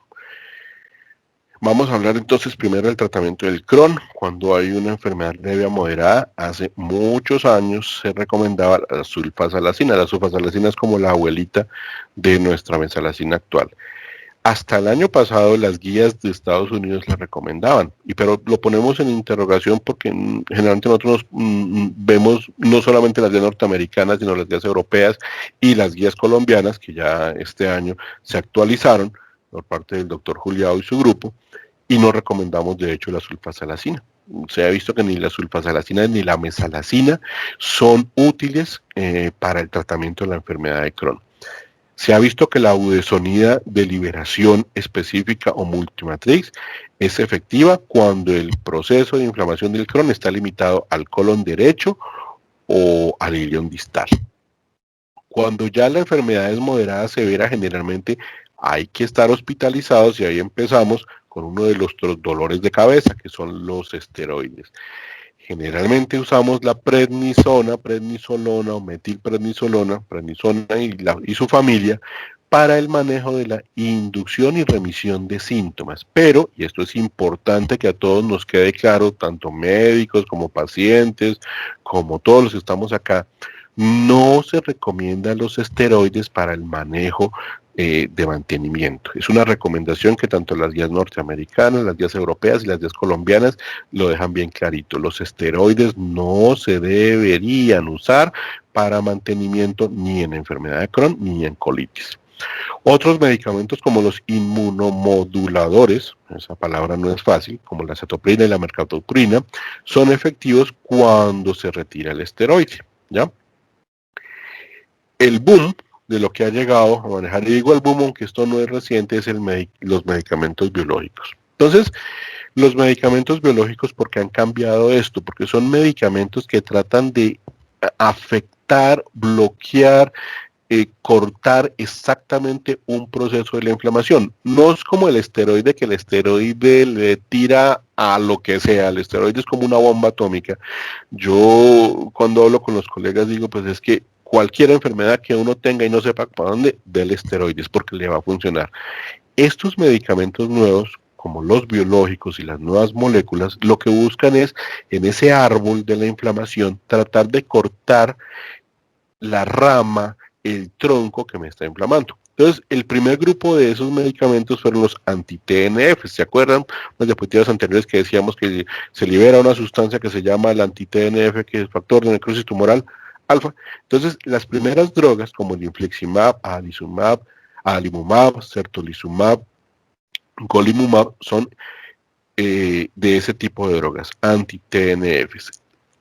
Vamos a hablar entonces primero del tratamiento del Crohn. Cuando hay una enfermedad leve a moderada, hace muchos años se recomendaba la sulfasalacina. La sulfasalacina es como la abuelita de nuestra bensalacina actual. Hasta el año pasado las guías de Estados Unidos la recomendaban, pero lo ponemos en interrogación porque generalmente nosotros vemos no solamente las guías norteamericanas, sino las guías europeas y las guías colombianas, que ya este año se actualizaron por parte del doctor Juliao y su grupo, y no recomendamos de hecho la sulfasalacina. Se ha visto que ni la sulfasalacina ni la mesalacina son útiles para el tratamiento de la enfermedad de Crohn. Se ha visto que la budesonida de liberación específica o multimatrix es efectiva cuando el proceso de inflamación del Crohn está limitado al colon derecho o al ilion distal. Cuando ya la enfermedad es moderada severa, generalmente hay que estar hospitalizados y ahí empezamos con uno de los dolores de cabeza, que son los esteroides. Generalmente usamos la prednisona, prednisolona o metilprednisolona, prednisona y su familia para el manejo de la inducción y remisión de síntomas. Pero, y esto es importante que a todos nos quede claro, tanto médicos como pacientes, como todos los que estamos acá, No se recomiendan los esteroides para el manejo de mantenimiento. Es una recomendación que tanto las guías norteamericanas, las guías europeas y las guías colombianas lo dejan bien clarito. Los esteroides no se deberían usar para mantenimiento ni en enfermedad de Crohn ni en colitis. Otros medicamentos como los inmunomoduladores, esa palabra no es fácil, como la cetoprina y la mercaptopurina, son efectivos cuando se retira el esteroide, ¿ya? El boom de lo que ha llegado a manejar, y digo el boom aunque esto no es reciente, es los medicamentos biológicos. Entonces, los medicamentos biológicos, ¿por qué han cambiado esto? Porque son medicamentos que tratan de afectar, bloquear, cortar exactamente un proceso de la inflamación. No es como el esteroide, que el esteroide le tira a lo que sea. El esteroide es como una bomba atómica. Yo cuando hablo con los colegas digo, pues es que cualquier enfermedad que uno tenga y no sepa para dónde, déle esteroides porque le va a funcionar. Estos medicamentos nuevos, como los biológicos y las nuevas moléculas, lo que buscan es, en ese árbol de la inflamación, tratar de cortar la rama, el tronco que me está inflamando. Entonces, el primer grupo de esos medicamentos fueron los anti-TNF. ¿Se acuerdan? Las diapositivas anteriores que decíamos que se libera una sustancia que se llama el anti-TNF, que es factor de necrosis tumoral alfa. Entonces, las primeras drogas, como el infliximab, adalimumab, certolizumab, golimumab, son de ese tipo de drogas, anti-TNFs.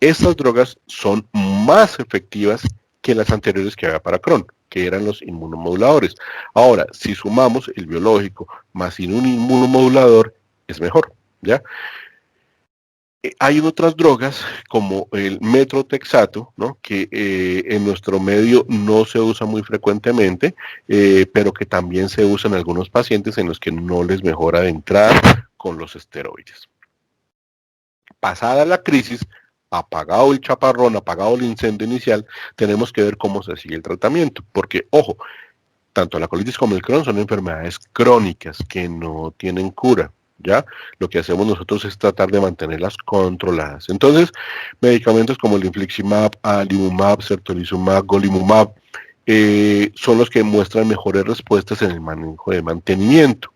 Estas drogas son más efectivas que las anteriores que había para Crohn, que eran los inmunomoduladores. Ahora, si sumamos el biológico más un inmunomodulador, es mejor, ¿ya? Hay otras drogas como el metrotexato, ¿no? Que en nuestro medio no se usa muy frecuentemente, pero que también se usa en algunos pacientes en los que no les mejora de entrada con los esteroides. Pasada la crisis, apagado el chaparrón, apagado el incendio inicial, tenemos que ver cómo se sigue el tratamiento, porque, ojo, tanto la colitis como el Crohn son enfermedades crónicas que no tienen cura, ¿ya? Lo que hacemos nosotros es tratar de mantenerlas controladas. Entonces, medicamentos como el infliximab, adalimumab, certolizumab, golimumab, son los que muestran mejores respuestas en el manejo de mantenimiento.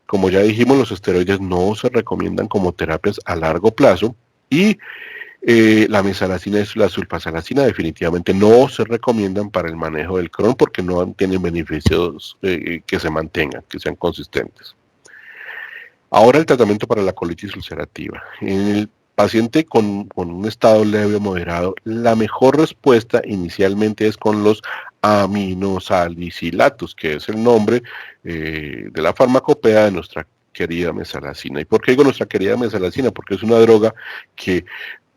Como ya dijimos, los esteroides no se recomiendan como terapias a largo plazo y la mesalazina y la sulfasalazina definitivamente no se recomiendan para el manejo del Crohn porque no tienen beneficios que se mantengan, que sean consistentes. Ahora el tratamiento para la colitis ulcerativa. En el paciente con un estado leve o moderado, la mejor respuesta inicialmente es con los aminosalicilatos, que es el nombre de la farmacopea de nuestra querida mesalazina. ¿Y por qué digo nuestra querida mesalazina? Porque es una droga que,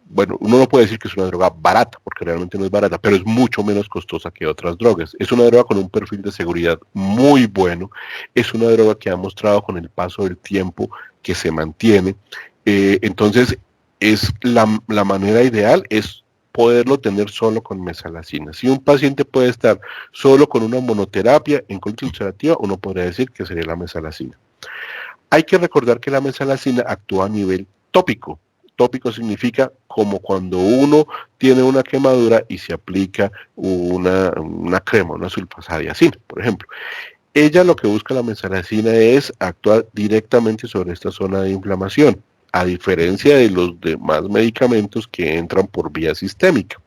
bueno, uno no puede decir que es una droga barata, porque realmente no es barata, pero es mucho menos costosa que otras drogas. Es una droga con un perfil de seguridad muy bueno, es una droga que ha mostrado con el paso del tiempo que se mantiene. Entonces, es la manera ideal es poderlo tener solo con mesalazina. Si un paciente puede estar solo con una monoterapia en colitis ulcerativa, uno podría decir que sería la mesalazina. Hay que recordar que la mesalazina actúa a nivel tópico. Tópico significa como cuando uno tiene una quemadura y se aplica una crema, una sulfasadiazina, por ejemplo. Ella lo que busca la mesalazina es actuar directamente sobre esta zona de inflamación, a diferencia de los demás medicamentos que entran por vía sistémica.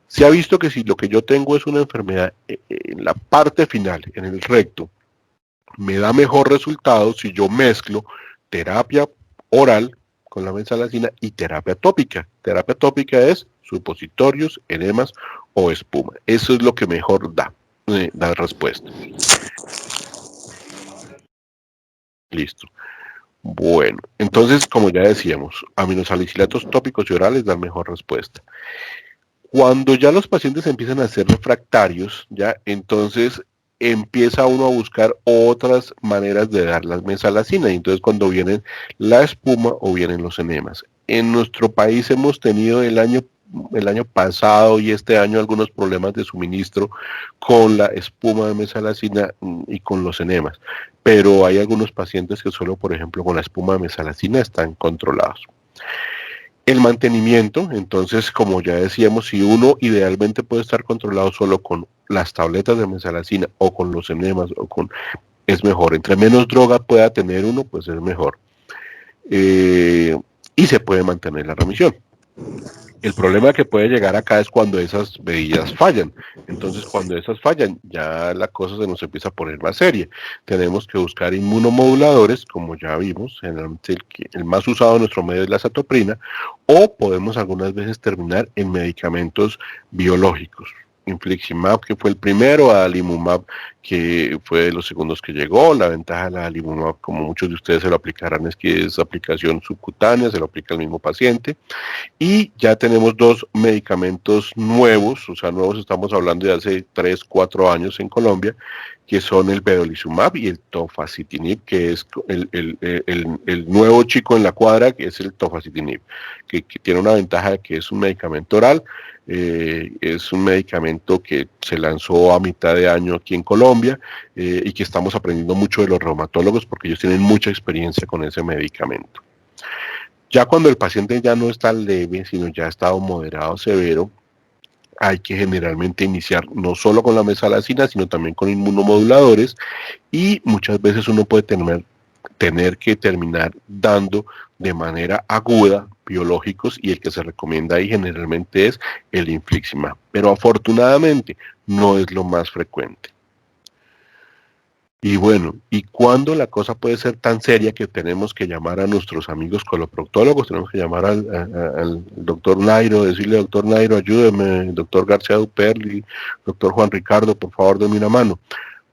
Se ha visto que si lo que yo tengo es una enfermedad en la parte final, en el recto, me da mejor resultado si yo mezclo terapia oral con la mesalazina y terapia tópica. Terapia tópica es supositorios, enemas o espuma. Eso es lo que mejor da respuesta. Listo. Bueno, entonces, como ya decíamos, aminosalicilatos tópicos y orales dan mejor respuesta. Cuando ya los pacientes empiezan a ser refractarios, ya, entonces empieza uno a buscar otras maneras de dar la mesalazina, y entonces cuando vienen la espuma o vienen los enemas. En nuestro país hemos tenido el año pasado y este año algunos problemas de suministro con la espuma de mesalazina y con los enemas, pero hay algunos pacientes que solo, por ejemplo, con la espuma de mesalazina están controlados. El mantenimiento, entonces, como ya decíamos, si uno idealmente puede estar controlado solo con las tabletas de mesalazina o con los enemas es mejor. Entre menos droga pueda tener uno, pues es mejor. Y se puede mantener la remisión. El problema que puede llegar acá es cuando esas medidas fallan. Entonces, cuando esas fallan, ya la cosa se nos empieza a poner más seria. Tenemos que buscar inmunomoduladores, como ya vimos, generalmente el más usado en nuestro medio es la azathioprina, o podemos algunas veces terminar en medicamentos biológicos. Infliximab, que fue el primero, adalimumab, que fue de los segundos que llegó. La ventaja de la adalimumab, como muchos de ustedes se lo aplicarán, es que es aplicación subcutánea, se lo aplica al mismo paciente. Y ya tenemos dos medicamentos nuevos, o sea, nuevos estamos hablando de hace 3, 4 años en Colombia, que son el vedolizumab y el tofacitinib, que es el nuevo chico en la cuadra, que es el tofacitinib, que tiene una ventaja de que es un medicamento oral, es un medicamento que se lanzó a mitad de año aquí en Colombia y que estamos aprendiendo mucho de los reumatólogos porque ellos tienen mucha experiencia con ese medicamento. Ya cuando el paciente ya no está leve, sino ya ha estado moderado severo, hay que generalmente iniciar no solo con la mesalazina, sino también con inmunomoduladores y muchas veces uno puede tener que terminar dando de manera aguda biológicos y el que se recomienda ahí generalmente es el infliximab, pero afortunadamente no es lo más frecuente. Y bueno, ¿y cuándo la cosa puede ser tan seria que tenemos que llamar a nuestros amigos coloproctólogos? Tenemos que llamar al doctor Nairo, decirle, doctor Nairo, ayúdeme, doctor García Duperli, doctor Juan Ricardo, por favor, denme una mano.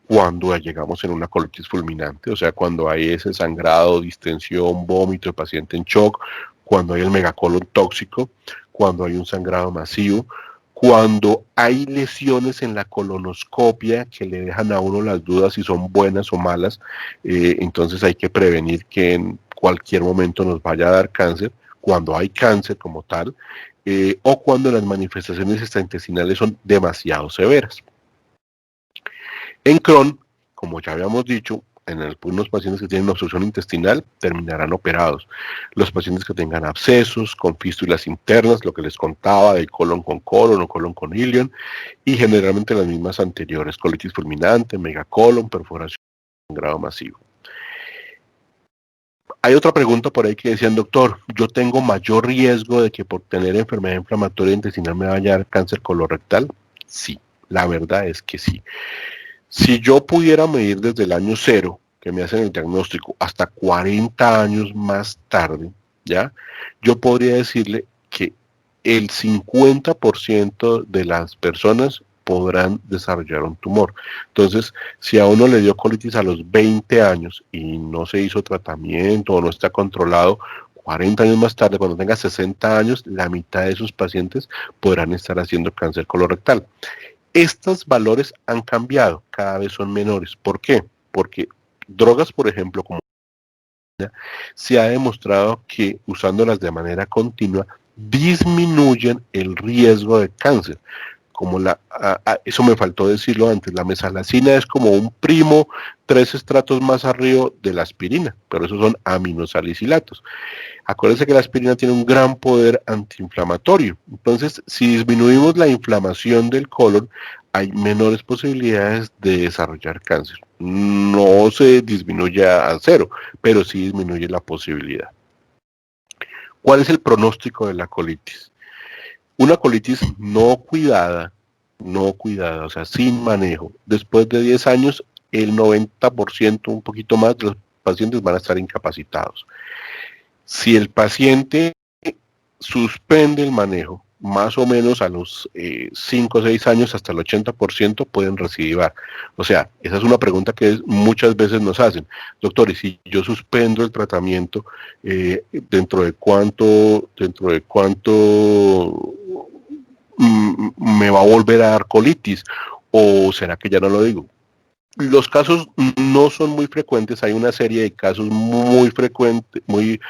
Cuando llegamos en una colitis fulminante, o sea, cuando hay ese sangrado, distensión, vómito, el paciente en shock, cuando hay el megacolon tóxico, cuando hay un sangrado masivo, cuando hay lesiones en la colonoscopia que le dejan a uno las dudas si son buenas o malas, entonces hay que prevenir que en cualquier momento nos vaya a dar cáncer, cuando hay cáncer como tal, o cuando las manifestaciones extraintestinales son demasiado severas. En Crohn, como ya habíamos dicho, en algunos pacientes que tienen obstrucción intestinal terminarán operados. Los pacientes que tengan abscesos, con fístulas internas, lo que les contaba de colon con colon o colon con ilion, y generalmente las mismas anteriores, colitis fulminante, megacolon, perforación en grado masivo. Hay otra pregunta por ahí que decían, doctor, yo tengo mayor riesgo de que por tener enfermedad inflamatoria intestinal me vaya a dar cáncer colorectal. Sí, la verdad es que sí. Si yo pudiera medir desde el año 0, que me hacen el diagnóstico, hasta 40 años más tarde, ¿ya? Yo podría decirle que el 50% de las personas podrán desarrollar un tumor. Entonces, si a uno le dio colitis a los 20 años y no se hizo tratamiento o no está controlado, 40 años más tarde, cuando tenga 60 años, la mitad de sus pacientes podrán estar haciendo cáncer colorectal. Estos valores han cambiado, cada vez son menores. ¿Por qué? Porque drogas, por ejemplo, como se ha demostrado que usándolas de manera continua disminuyen el riesgo de cáncer. Como eso me faltó decirlo antes, la mesalazina es como un primo 3 estratos más arriba de la aspirina, pero esos son aminosalicilatos. Acuérdense que la aspirina tiene un gran poder antiinflamatorio. Entonces, si disminuimos la inflamación del colon, hay menores posibilidades de desarrollar cáncer. No se disminuye a 0, pero sí disminuye la posibilidad. ¿Cuál es el pronóstico de la colitis? Una colitis no cuidada, o sea, sin manejo, después de 10 años, el 90%, un poquito más, de los pacientes van a estar incapacitados. Si el paciente suspende el manejo, más o menos a los 5 o 6 años, hasta el 80% pueden recidivar. O sea, esa es una pregunta que muchas veces nos hacen. Doctor, y si yo suspendo el tratamiento, ¿dentro de cuánto me va a volver a dar colitis? ¿O será que ya no lo digo? Los casos no son muy frecuentes, hay una serie de casos muy frecuentes, muy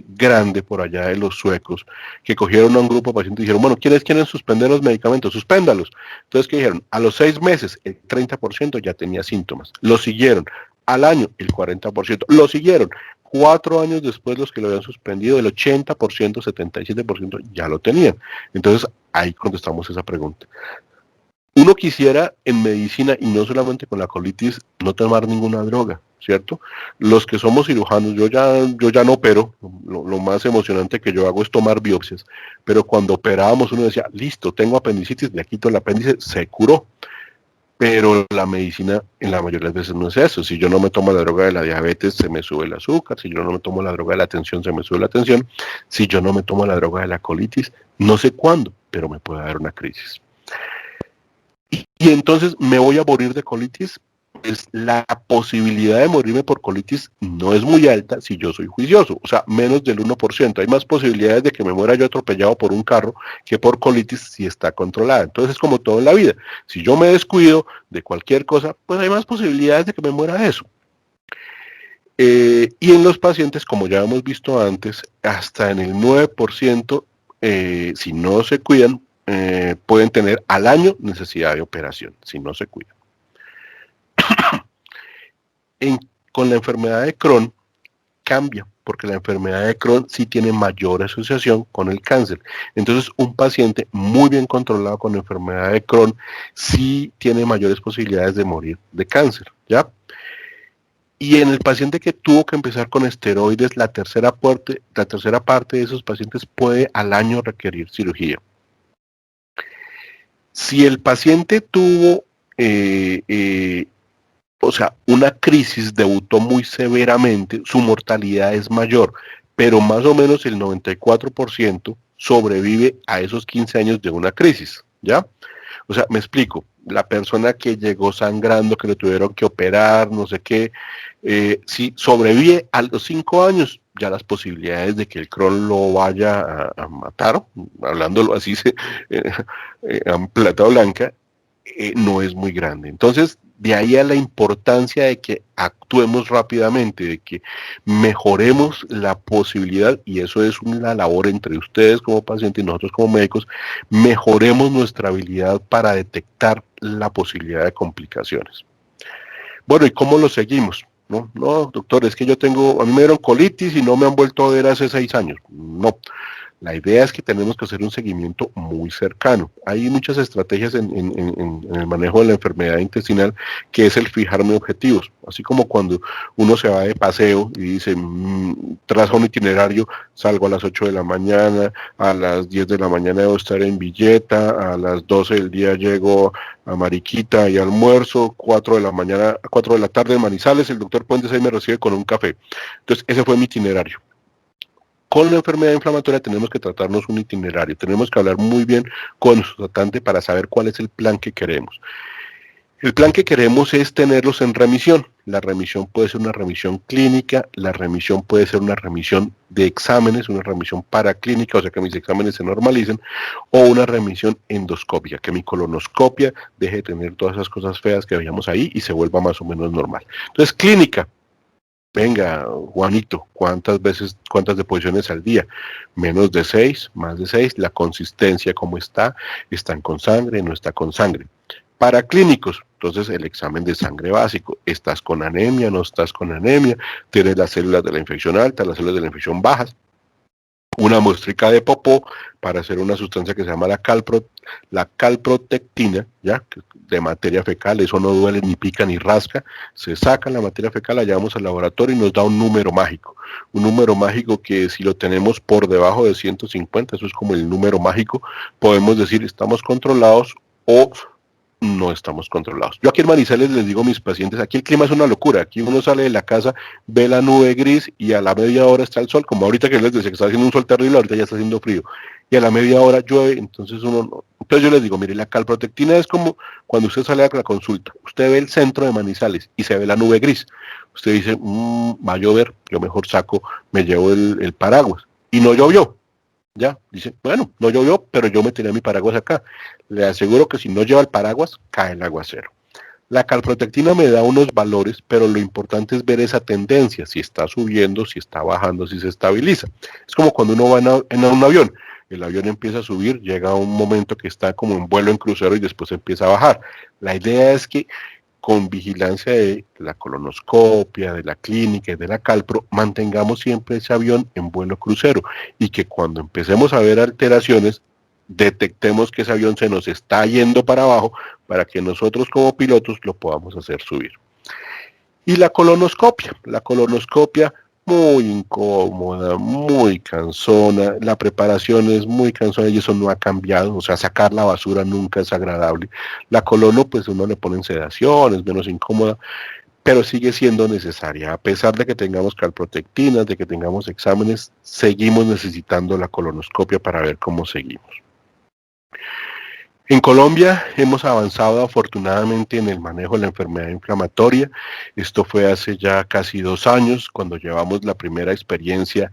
grande por allá de los suecos, que cogieron a un grupo de pacientes y dijeron, bueno, ¿quiénes quieren suspender los medicamentos? Suspéndalos. Entonces, ¿qué dijeron? A los 6 meses, el 30% ya tenía síntomas. Lo siguieron. Al año, el 40%. Lo siguieron. 4 años después los que lo habían suspendido, el 80%, 77% ya lo tenían. Entonces, ahí contestamos esa pregunta. Uno quisiera en medicina, y no solamente con la colitis, no tomar ninguna droga, ¿cierto? Los que somos cirujanos, yo ya no opero, lo más emocionante que yo hago es tomar biopsias, pero cuando operábamos uno decía, listo, tengo apendicitis, le quito el apéndice, se curó. Pero la medicina en la mayoría de las veces no es eso. Si yo no me tomo la droga de la diabetes, se me sube el azúcar. Si yo no me tomo la droga de la tensión, se me sube la tensión. Si yo no me tomo la droga de la colitis, no sé cuándo, pero me puede dar una crisis. Y entonces me voy a morir de colitis. Pues la posibilidad de morirme por colitis no es muy alta si yo soy juicioso, o sea, menos del 1%. Hay más posibilidades de que me muera yo atropellado por un carro que por colitis si está controlada. Entonces es como todo en la vida. Si yo me descuido de cualquier cosa, pues hay más posibilidades de que me muera de eso. Y en los pacientes, como ya hemos visto antes, hasta en el 9%, si no se cuidan, pueden tener al año necesidad de operación, si no se cuidan. Con la enfermedad de Crohn cambia, porque la enfermedad de Crohn sí tiene mayor asociación con el cáncer. Entonces, un paciente muy bien controlado con enfermedad de Crohn sí tiene mayores posibilidades de morir de cáncer, ¿ya? Y en el paciente que tuvo que empezar con esteroides, la tercera parte de esos pacientes puede al año requerir cirugía. Si el paciente tuvo una crisis, debutó muy severamente, su mortalidad es mayor, pero más o menos el 94% sobrevive a esos 15 años de una crisis, ¿ya? O sea, me explico, la persona que llegó sangrando, que le tuvieron que operar, no sé qué, si sobrevive a los 5 años, ya las posibilidades de que el Crohn lo vaya a matar, hablándolo así, en plata blanca, no es muy grande. Entonces, de ahí a la importancia de que actuemos rápidamente, de que mejoremos la posibilidad, y eso es una labor entre ustedes como pacientes y nosotros como médicos, mejoremos nuestra habilidad para detectar la posibilidad de complicaciones. Bueno, ¿y cómo lo seguimos? No, doctor, es que a mí me dieron colitis y no me han vuelto a ver hace 6 años. No. La idea es que tenemos que hacer un seguimiento muy cercano. Hay muchas estrategias en el manejo de la enfermedad intestinal, que es el fijarme objetivos. Así como cuando uno se va de paseo y dice, traza un itinerario, salgo a las 8 de la mañana, a las 10 de la mañana debo estar en Villeta, a las 12 del día llego a Mariquita y almuerzo, 4 de la tarde en Manizales, el doctor Puentes ahí me recibe con un café. Entonces, ese fue mi itinerario. Con la enfermedad inflamatoria tenemos que tratarnos un itinerario, tenemos que hablar muy bien con nuestro tratante para saber cuál es el plan que queremos. El plan que queremos es tenerlos en remisión. La remisión puede ser una remisión clínica, la remisión puede ser una remisión de exámenes, una remisión paraclínica, o sea que mis exámenes se normalicen, o una remisión endoscópica, que mi colonoscopia deje de tener todas esas cosas feas que veíamos ahí y se vuelva más o menos normal. Entonces, clínica. Venga, Juanito, ¿cuántas deposiciones al día? Menos de 6, más de 6, la consistencia cómo está, están con sangre, no está con sangre. Para clínicos, entonces el examen de sangre básico, ¿estás con anemia, no estás con anemia? ¿Tienes las células de la infección altas, las células de la infección bajas? Una muestrica de popó para hacer una sustancia que se llama la calprotectina, ¿ya? De materia fecal, eso no duele, ni pica, ni rasca, se saca la materia fecal, la llevamos al laboratorio y nos da un número mágico que si lo tenemos por debajo de 150, eso es como el número mágico, podemos decir estamos controlados o no estamos controlados. Yo aquí en Manizales les digo a mis pacientes, aquí el clima es una locura, aquí uno sale de la casa, ve la nube gris y a la media hora está el sol, como ahorita que les decía que está haciendo un sol terrible, ahorita ya está haciendo frío, y a la media hora llueve, entonces entonces yo les digo, mire, la calprotectina es como cuando usted sale a la consulta, usted ve el centro de Manizales y se ve la nube gris, usted dice, va a llover, yo mejor me llevo el paraguas, y no llovió. Ya, dice, bueno, no llovió, pero yo me tenía mi paraguas acá. Le aseguro que si no lleva el paraguas, cae el aguacero. La calprotectina me da unos valores, pero lo importante es ver esa tendencia, si está subiendo, si está bajando, si se estabiliza. Es como cuando uno va en un avión. El avión empieza a subir, llega a un momento que está como en vuelo en crucero y después empieza a bajar. La idea es que con vigilancia de la colonoscopia, de la clínica y de la calpro, mantengamos siempre ese avión en vuelo crucero y que cuando empecemos a ver alteraciones, detectemos que ese avión se nos está yendo para abajo para que nosotros como pilotos lo podamos hacer subir. Y la colonoscopia muy incómoda, muy cansona, la preparación es muy cansona y eso no ha cambiado, o sea, sacar la basura nunca es agradable. La colono, pues uno le ponen sedación, es menos incómoda, pero sigue siendo necesaria. A pesar de que tengamos calprotectinas, de que tengamos exámenes, seguimos necesitando la colonoscopia para ver cómo seguimos. En Colombia hemos avanzado afortunadamente en el manejo de la enfermedad inflamatoria. Esto fue hace ya casi 2 años, cuando llevamos la primera experiencia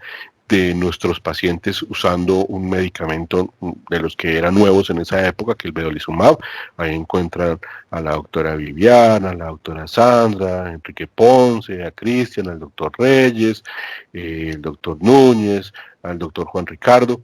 de nuestros pacientes usando un medicamento de los que eran nuevos en esa época, que el vedolizumab. Ahí encuentran a la doctora Viviana, a la doctora Sandra, a Enrique Ponce, a Cristian, al doctor Reyes, el doctor Núñez, al doctor Juan Ricardo.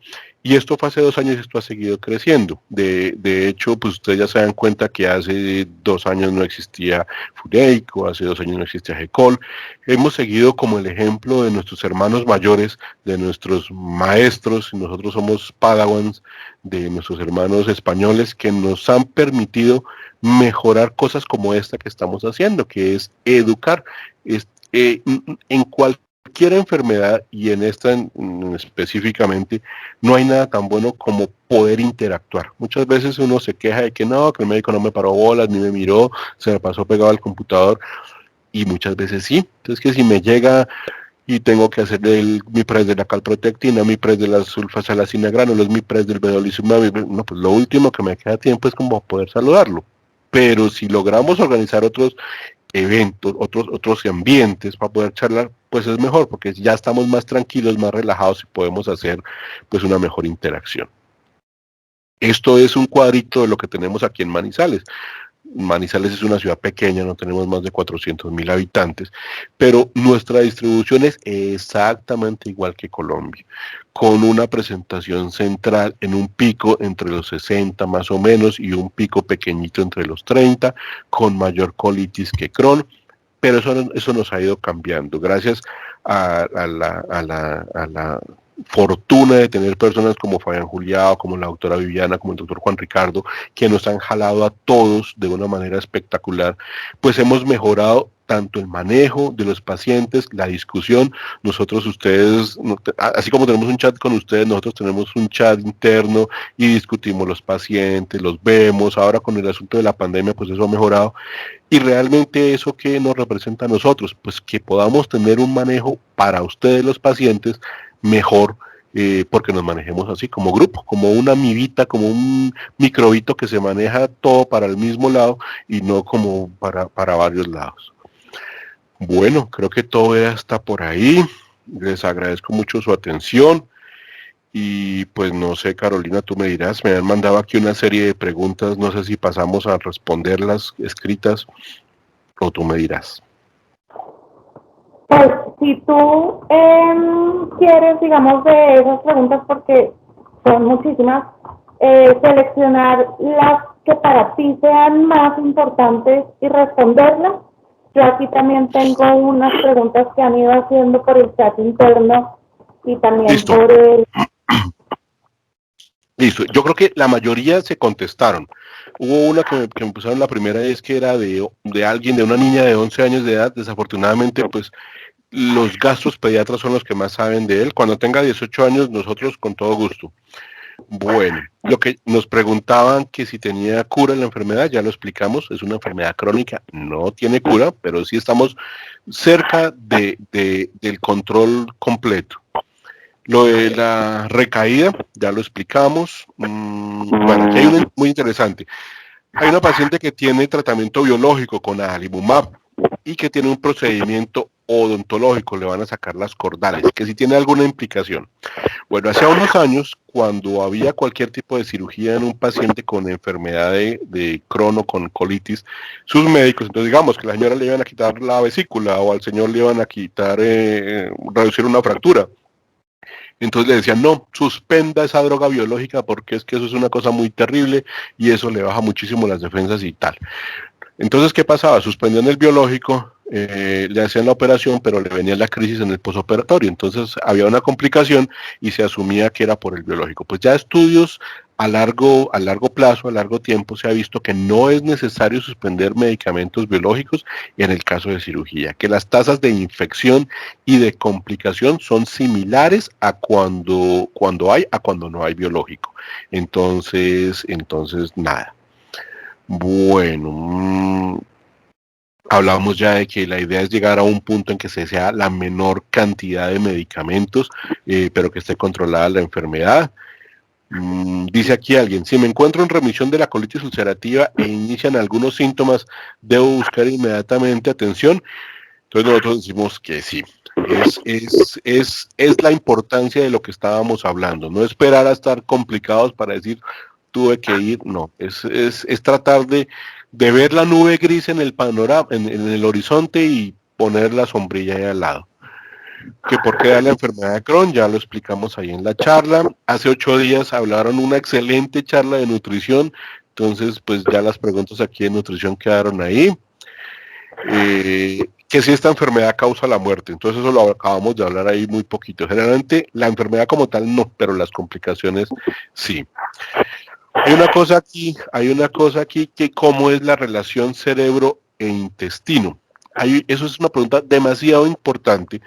Y esto fue hace 2 años y esto ha seguido creciendo. De hecho, pues ustedes ya se dan cuenta que hace 2 años no existía Funeico, hace 2 años no existía GECOL. Hemos seguido como el ejemplo de nuestros hermanos mayores, de nuestros maestros, y nosotros somos padawans de nuestros hermanos españoles que nos han permitido mejorar cosas como esta que estamos haciendo, que es educar. En cualquier enfermedad, y en esta específicamente, no hay nada tan bueno como poder interactuar. Muchas veces uno se queja de que no, que el médico no me paró bolas, ni me miró, se me pasó pegado al computador, y muchas veces sí. Entonces, que si me llega y tengo que hacer mi press de la calprotectina, mi press de la sulfasalacina granulos, mi press del vedolizumab, no, pues lo último que me queda tiempo es como poder saludarlo. Pero si logramos organizar otros eventos, otros ambientes para poder charlar, pues es mejor, porque ya estamos más tranquilos, más relajados y podemos hacer pues una mejor interacción. Esto es un cuadrito de lo que tenemos aquí en Manizales. Manizales es una ciudad pequeña, no tenemos más de 400.000 habitantes, pero nuestra distribución es exactamente igual que Colombia, con una presentación central en un pico entre los 60 más o menos y un pico pequeñito entre los 30, con mayor colitis que Crohn, pero eso nos ha ido cambiando gracias a la fortuna de tener personas como Fabián Juliado, como la doctora Viviana, como el doctor Juan Ricardo, que nos han jalado a todos de una manera espectacular, pues hemos mejorado tanto el manejo de los pacientes, la discusión. Nosotros, ustedes, así como tenemos un chat con ustedes, nosotros tenemos un chat interno y discutimos los pacientes, los vemos. Ahora con el asunto de la pandemia, pues eso ha mejorado. Y realmente eso que nos representa a nosotros, pues que podamos tener un manejo para ustedes los pacientes mejor, porque nos manejemos así como grupo, como una amiguita, como un microbito que se maneja todo para el mismo lado y no como para varios lados. Bueno, creo que todo ya está por ahí. Les agradezco mucho su atención. Y pues no sé, Carolina, tú me dirás, me han mandado aquí una serie de preguntas, no sé si pasamos a responderlas escritas o tú me dirás. Pues si tú quieres, digamos, de esas preguntas, porque son muchísimas, seleccionar las que para ti sean más importantes y responderlas. Yo aquí también tengo unas preguntas que han ido haciendo por el chat interno y también Listo. por el... Listo, yo creo que la mayoría se contestaron. Hubo una que me pusieron la primera, y es que era de alguien, de una niña de 11 años de edad. Desafortunadamente, pues los gastropediatras son los que más saben de él. Cuando tenga 18 años, nosotros con todo gusto. Bueno, lo que nos preguntaban que si tenía cura la enfermedad, ya lo explicamos, es una enfermedad crónica, no tiene cura, pero sí estamos cerca del control completo. Lo de la recaída, ya lo explicamos. Bueno, aquí hay una muy interesante. Hay una paciente que tiene tratamiento biológico con adalimumab y que tiene un procedimiento odontológico, le van a sacar las cordales, que si tiene alguna implicación. Bueno, hace unos años, cuando había cualquier tipo de cirugía en un paciente con enfermedad de Crohn o con colitis, sus médicos, entonces digamos que a la señora le iban a quitar la vesícula o al señor le iban a quitar, reducir una fractura. Entonces le decían, no, suspenda esa droga biológica porque es que eso es una cosa muy terrible y eso le baja muchísimo las defensas y tal. Entonces, ¿qué pasaba? Suspendían el biológico, le hacían la operación, pero le venía la crisis en el posoperatorio. Entonces, había una complicación y se asumía que era por el biológico. Pues ya estudios a largo plazo, a largo tiempo, se ha visto que no es necesario suspender medicamentos biológicos en el caso de cirugía, que las tasas de infección y de complicación son similares a cuando no hay biológico. Entonces, nada. Bueno, hablamos ya de que la idea es llegar a un punto en que se sea la menor cantidad de medicamentos, pero que esté controlada la enfermedad. Dice aquí alguien, si me encuentro en remisión de la colitis ulcerativa e inician algunos síntomas, debo buscar inmediatamente atención. Entonces nosotros decimos que sí. Es la importancia de lo que estábamos hablando, no esperar a estar complicados para decir tuve que ir, no, es tratar de ver la nube gris en el panorama, en el horizonte y poner la sombrilla ahí al lado. Que por qué da la enfermedad de Crohn, ya lo explicamos ahí en la charla. Hace 8 días hablaron una excelente charla de nutrición, entonces pues ya las preguntas aquí de nutrición quedaron ahí. Que si esta enfermedad causa la muerte, entonces eso lo acabamos de hablar ahí muy poquito. Generalmente la enfermedad como tal no, pero las complicaciones sí. Hay una cosa aquí que cómo es la relación cerebro e intestino. Eso es una pregunta demasiado importante.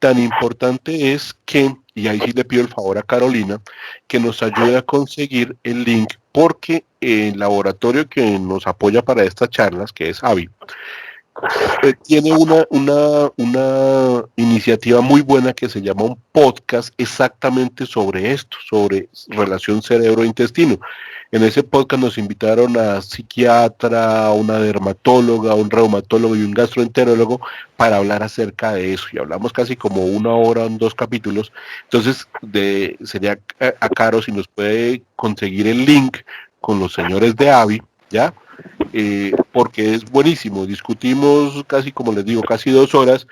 Tan importante es que, y ahí sí le pido el favor a Carolina, que nos ayude a conseguir el link, porque el laboratorio que nos apoya para estas charlas, que es AVI, tiene una iniciativa muy buena que se llama un podcast exactamente sobre esto, sobre relación cerebro-intestino. En ese podcast nos invitaron a psiquiatra, a una dermatóloga, a un reumatólogo y un gastroenterólogo para hablar acerca de eso. Y hablamos casi como 1 hora en 2 capítulos. Entonces, sería a Caro si nos puede conseguir el link con los señores de AVI, ¿ya? Porque es buenísimo. Discutimos casi, como les digo, casi 2 horas.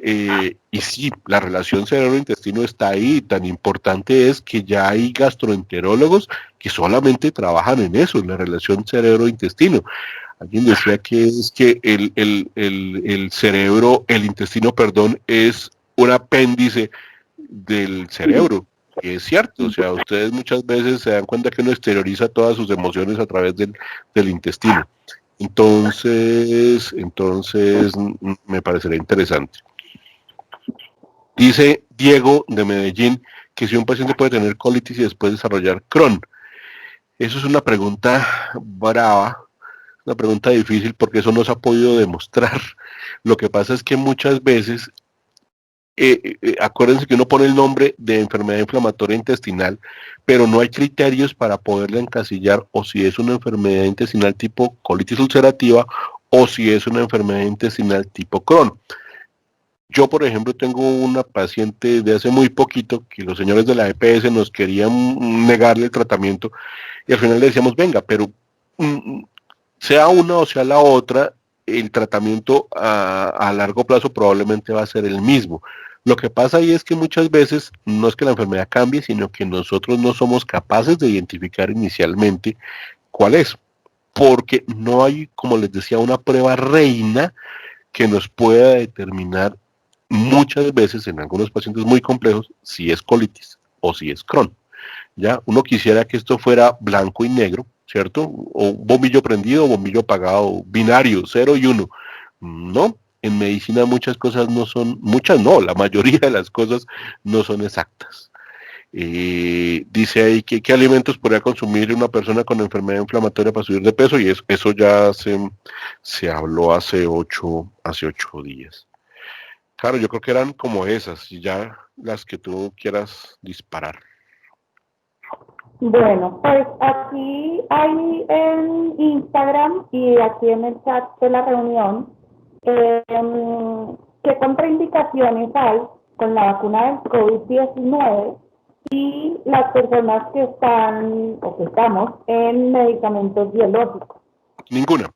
Y sí, la relación cerebro-intestino está ahí. Tan importante es que ya hay gastroenterólogos que solamente trabajan en eso, en la relación cerebro-intestino. Alguien decía que es que el cerebro, el intestino, perdón, es un apéndice del cerebro. Y es cierto, o sea, ustedes muchas veces se dan cuenta que uno exterioriza todas sus emociones a través del intestino. Entonces me parecería interesante. Dice Diego de Medellín que si un paciente puede tener colitis y después desarrollar Crohn. Eso es una pregunta brava, una pregunta difícil porque eso no se ha podido demostrar. Lo que pasa es que muchas veces, acuérdense que uno pone el nombre de enfermedad inflamatoria intestinal, pero no hay criterios para poderla encasillar o si es una enfermedad intestinal tipo colitis ulcerativa o si es una enfermedad intestinal tipo Crohn. Yo, por ejemplo, tengo una paciente de hace muy poquito que los señores de la EPS nos querían negarle el tratamiento y al final le decíamos, venga, pero sea una o sea la otra, el tratamiento a largo plazo probablemente va a ser el mismo. Lo que pasa ahí es que muchas veces no es que la enfermedad cambie, sino que nosotros no somos capaces de identificar inicialmente cuál es, porque no hay, como les decía, una prueba reina que nos pueda determinar muchas veces en algunos pacientes muy complejos si es colitis o si es Crohn. ¿Ya? Uno quisiera que esto fuera blanco y negro, ¿cierto? O bombillo prendido o bombillo apagado, binario, 0 y 1. No, en medicina muchas cosas no son, muchas no, la mayoría de las cosas no son exactas. Dice ahí que qué alimentos podría consumir una persona con enfermedad inflamatoria para subir de peso y eso ya se habló hace 8 días. Claro, yo creo que eran como esas, y ya las que tú quieras disparar. Bueno, pues aquí hay en Instagram y aquí en el chat de la reunión qué contraindicaciones hay con la vacuna del COVID-19 y las personas que están o que estamos en medicamentos biológicos. Ninguna.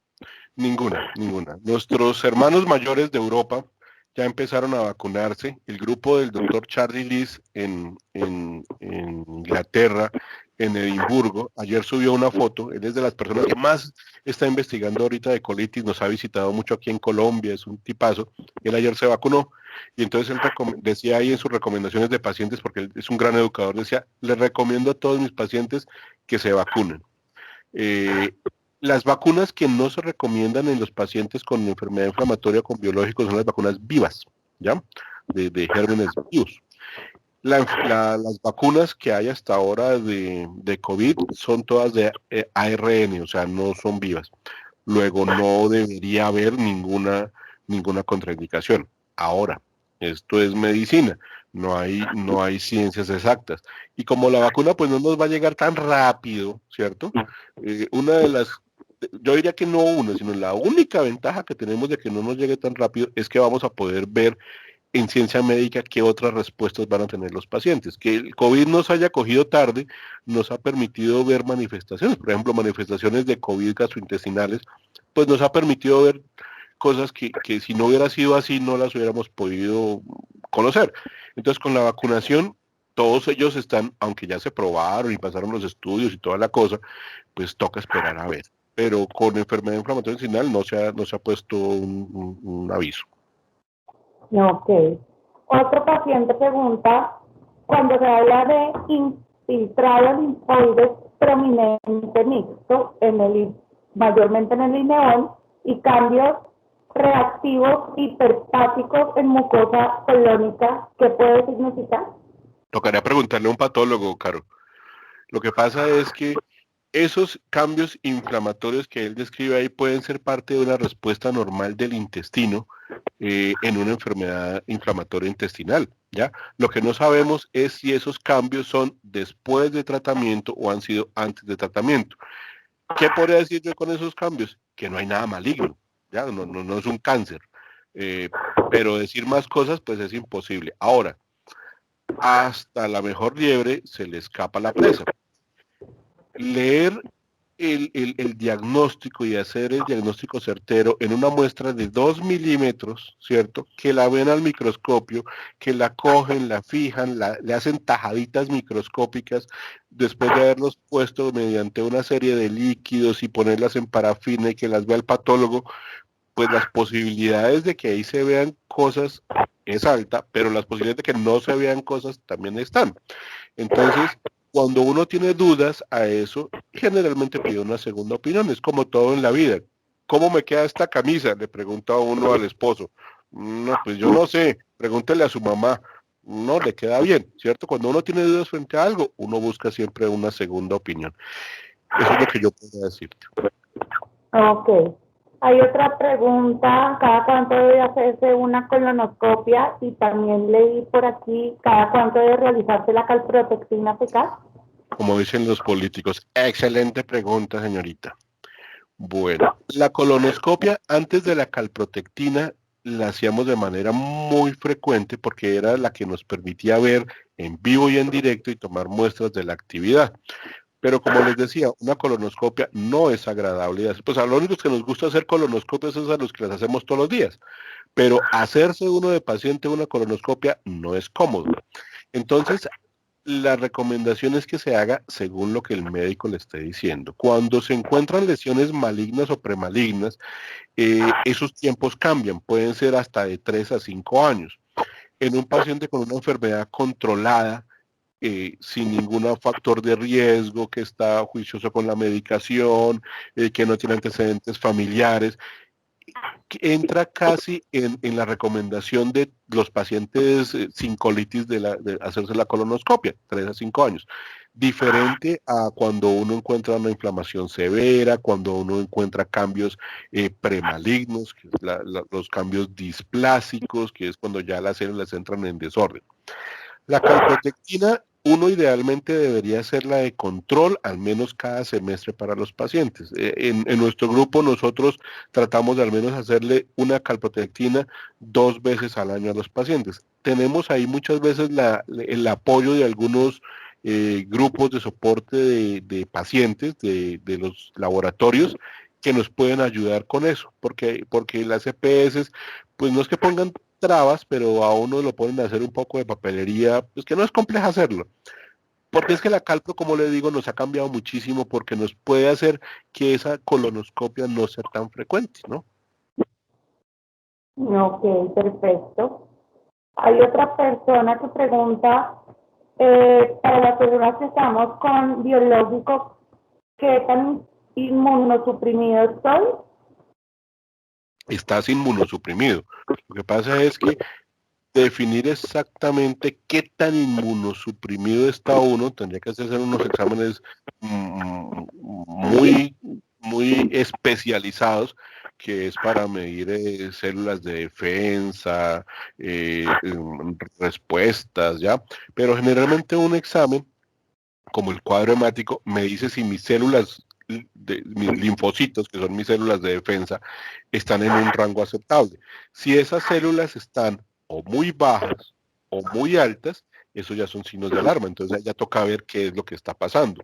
Nuestros hermanos mayores de Europa ya empezaron a vacunarse. El grupo del doctor Charlie Liss en Inglaterra en Edimburgo. Ayer subió una foto, él es de las personas que más está investigando ahorita de colitis, nos ha visitado mucho aquí en Colombia, es un tipazo. Él ayer se vacunó y entonces él decía ahí en sus recomendaciones de pacientes, porque él es un gran educador, decía, les recomiendo a todos mis pacientes que se vacunen. Eh, las vacunas que no se recomiendan en los pacientes con enfermedad inflamatoria con biológicos son las vacunas vivas, ¿ya? De gérmenes vivos. Las vacunas que hay hasta ahora de COVID son todas de ARN, o sea, no son vivas. Luego no debería haber ninguna contraindicación. Ahora, esto es medicina, no hay ciencias exactas. Y como la vacuna pues no nos va a llegar tan rápido, ¿cierto? Una de las, yo diría que no una, sino la única ventaja que tenemos de que no nos llegue tan rápido es que vamos a poder ver en ciencia médica qué otras respuestas van a tener los pacientes. Que el COVID nos haya cogido tarde nos ha permitido ver manifestaciones, por ejemplo, manifestaciones de COVID gastrointestinales, pues nos ha permitido ver cosas que si no hubiera sido así no las hubiéramos podido conocer. Entonces con la vacunación todos ellos están, aunque ya se probaron y pasaron los estudios y toda la cosa, pues toca esperar a ver. Pero con enfermedad inflamatoria intestinal no se ha puesto un aviso. Ok. Otro paciente pregunta, cuando se habla de infiltrado linfoides prominente mixto, mayormente en el lineón, y cambios reactivos hiperpáticos en mucosa colónica, ¿qué puede significar? Tocaría preguntarle a un patólogo, Caro. Lo que pasa es que esos cambios inflamatorios que él describe ahí pueden ser parte de una respuesta normal del intestino en una enfermedad inflamatoria intestinal, ¿ya? Lo que no sabemos es si esos cambios son después de tratamiento o han sido antes de tratamiento. ¿Qué podría decir yo con esos cambios? Que no hay nada maligno, ¿ya? No es un cáncer. Eh, pero decir más cosas, pues es imposible. Ahora, hasta la mejor liebre se le escapa la presa. Leer el diagnóstico y hacer el diagnóstico certero en una muestra de 2 milímetros, ¿cierto? Que la ven al microscopio, que la cogen, la fijan, le hacen tajaditas microscópicas, después de haberlos puesto mediante una serie de líquidos y ponerlas en parafina y que las vea el patólogo, pues las posibilidades de que ahí se vean cosas es alta, pero las posibilidades de que no se vean cosas también están. Entonces, cuando uno tiene dudas a eso, generalmente pide una segunda opinión. Es como todo en la vida. ¿Cómo me queda esta camisa? Le pregunta uno al esposo. No, pues yo no sé. Pregúntele a su mamá. No, le queda bien, ¿cierto? Cuando uno tiene dudas frente a algo, uno busca siempre una segunda opinión. Eso es lo que yo puedo decirte. Ok. Hay otra pregunta, ¿cada cuánto debe hacerse una colonoscopia? Y también leí por aquí, ¿cada cuánto debe realizarse la calprotectina fecal? Como dicen los políticos, excelente pregunta, señorita. Bueno, la colonoscopia antes de la calprotectina la hacíamos de manera muy frecuente porque era la que nos permitía ver en vivo y en directo y tomar muestras de la actividad. Pero como les decía, una colonoscopia no es agradable. Pues a los únicos que nos gusta hacer colonoscopias es a los que las hacemos todos los días. Pero hacerse uno de paciente una colonoscopia no es cómodo. Entonces, la recomendación es que se haga según lo que el médico le esté diciendo. Cuando se encuentran lesiones malignas o premalignas, esos tiempos cambian, pueden ser hasta de 3 a 5 años. En un paciente con una enfermedad controlada, sin ningún factor de riesgo, que está juicioso con la medicación, que no tiene antecedentes familiares, que entra casi en la recomendación de los pacientes sin colitis de hacerse la colonoscopia, 3 a 5 años. Diferente a cuando uno encuentra una inflamación severa, cuando uno encuentra cambios premalignos, que es los cambios displásicos, que es cuando ya las células entran en desorden. La calprotectina, uno idealmente debería ser la de control, al menos cada semestre para los pacientes. En nuestro grupo nosotros tratamos de al menos hacerle una calprotectina 2 veces al año a los pacientes. Tenemos ahí muchas veces el apoyo de algunos grupos de soporte de pacientes de los laboratorios que nos pueden ayudar con eso, porque las EPS, pues no es que pongan trabas, pero a uno lo ponen a hacer un poco de papelería, pues que no es compleja hacerlo. Porque es que la calpro, como le digo, nos ha cambiado muchísimo porque nos puede hacer que esa colonoscopia no sea tan frecuente, ¿no? Ok, perfecto. Hay otra persona que pregunta, para las personas que estamos con biológicos, ¿qué tan inmunosuprimido estoy? Estás inmunosuprimido. Lo que pasa es que definir exactamente qué tan inmunosuprimido está uno, tendría que hacerse unos exámenes muy especializados, que es para medir células de defensa, respuestas, ¿ya? Pero generalmente un examen, como el cuadro hemático, me dice si mis células, mis linfocitos, que son mis células de defensa, están en un rango aceptable. Si esas células están o muy bajas o muy altas, eso ya son signos de alarma, entonces ya toca ver qué es lo que está pasando.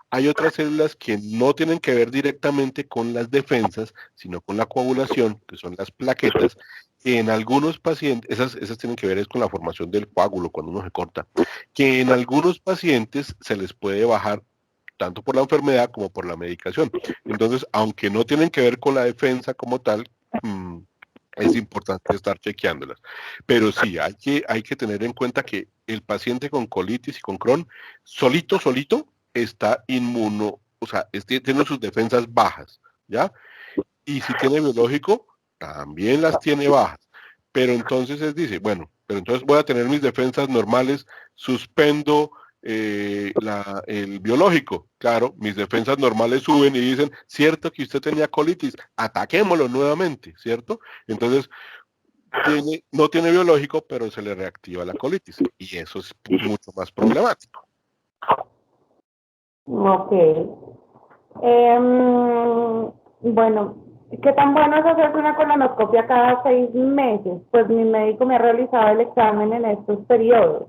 Hay otras células que no tienen que ver directamente con las defensas, sino con la coagulación, que son las plaquetas, que en algunos pacientes, esas tienen que ver es con la formación del coágulo cuando uno se corta, que en algunos pacientes se les puede bajar tanto por la enfermedad como por la medicación. Entonces, aunque no tienen que ver con la defensa como tal, es importante estar chequeándolas. Pero sí, hay que tener en cuenta que el paciente con colitis y con Crohn, solito, está inmuno, o sea, tiene sus defensas bajas, ¿ya? Y si tiene biológico, también las tiene bajas. Pero entonces dice, bueno, pero entonces voy a tener mis defensas normales, suspendo el biológico. Claro, mis defensas normales suben y dicen, cierto que usted tenía colitis, ataquémoslo nuevamente, ¿cierto? Entonces, no tiene biológico, pero se le reactiva la colitis. Y eso es mucho más problemático. Ok. Bueno, ¿qué tan bueno es hacerse una colonoscopia cada 6 meses? Pues mi médico me ha realizado el examen en estos periodos.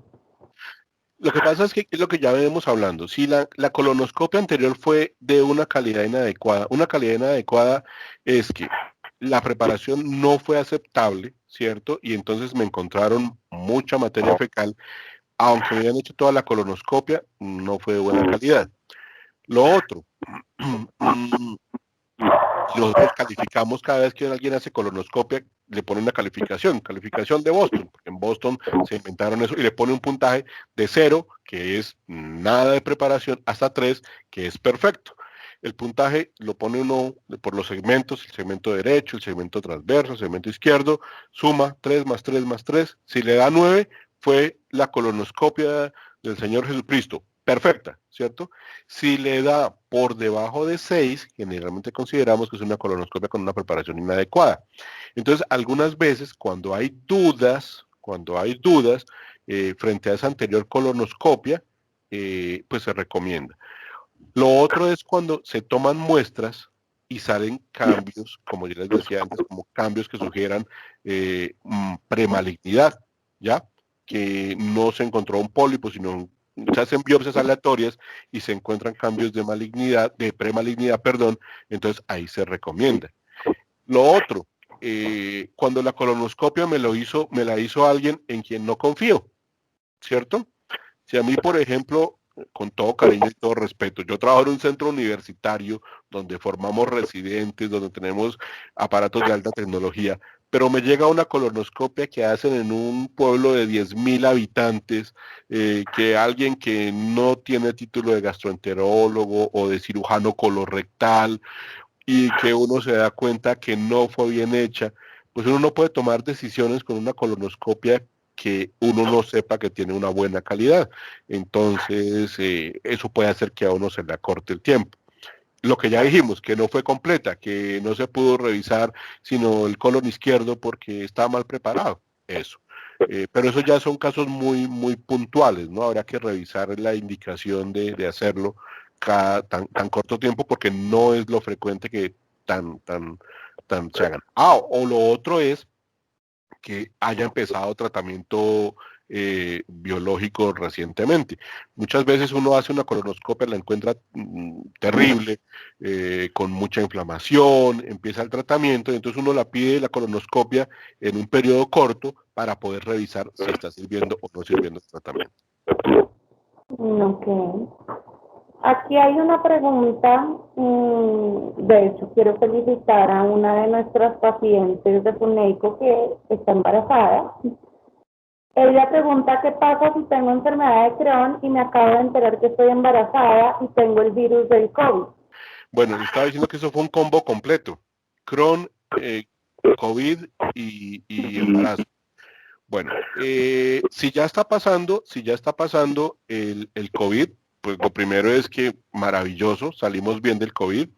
Lo que pasa es que es lo que ya venimos hablando. Si la colonoscopia anterior fue de una calidad inadecuada es que la preparación no fue aceptable, ¿cierto? Y entonces me encontraron mucha materia fecal, aunque me habían hecho toda la colonoscopia, no fue de buena calidad. Lo otro, nosotros calificamos cada vez que alguien hace colonoscopia, le pone una calificación de Boston, porque en Boston se inventaron eso, y le pone un puntaje de 0, que es nada de preparación, hasta 3, que es perfecto. El puntaje lo pone uno por los segmentos, el segmento derecho, el segmento transverso, el segmento izquierdo, suma 3 más 3 más 3. Si le da 9, fue la colonoscopia del Señor Jesucristo. Perfecta, ¿cierto? Si le da por debajo de 6, generalmente consideramos que es una colonoscopia con una preparación inadecuada. Entonces, algunas veces, cuando hay dudas frente a esa anterior colonoscopia, pues se recomienda. Lo otro es cuando se toman muestras y salen cambios, como ya les decía antes, como cambios que sugieran premalignidad, ¿ya? Que no se encontró un pólipo, sino se hacen biopsias aleatorias y se encuentran cambios de malignidad, de premalignidad, perdón, entonces ahí se recomienda. Lo otro, cuando la colonoscopia me la hizo alguien en quien no confío, ¿cierto? Si a mí, por ejemplo, con todo cariño y todo respeto, yo trabajo en un centro universitario donde formamos residentes, donde tenemos aparatos de alta tecnología, pero me llega una colonoscopia que hacen en un pueblo de 10.000 habitantes, que alguien que no tiene título de gastroenterólogo o de cirujano colorectal y que uno se da cuenta que no fue bien hecha, pues uno no puede tomar decisiones con una colonoscopia que uno no sepa que tiene una buena calidad. Entonces, eso puede hacer que a uno se le acorte el tiempo. Lo que ya dijimos, que no fue completa, que no se pudo revisar sino el colon izquierdo porque estaba mal preparado. Eso. Pero eso ya son casos muy puntuales, ¿no? Habrá que revisar la indicación de hacerlo cada tan corto tiempo porque no es lo frecuente que tan se hagan. O lo otro es que haya empezado tratamiento biológico recientemente. Muchas veces uno hace una colonoscopia, la encuentra terrible, con mucha inflamación, empieza el tratamiento, y entonces uno la pide la colonoscopia en un periodo corto para poder revisar si está sirviendo o no sirviendo el tratamiento. Ok. Aquí hay una pregunta, de hecho quiero felicitar a una de nuestras pacientes de Funeico que está embarazada. Ella pregunta qué pasa si tengo enfermedad de Crohn y me acabo de enterar que estoy embarazada y tengo el virus del COVID. Bueno, le estaba diciendo que eso fue un combo completo. Crohn, COVID y embarazo. Bueno, si ya está pasando el COVID, pues lo primero es que maravilloso, salimos bien del COVID.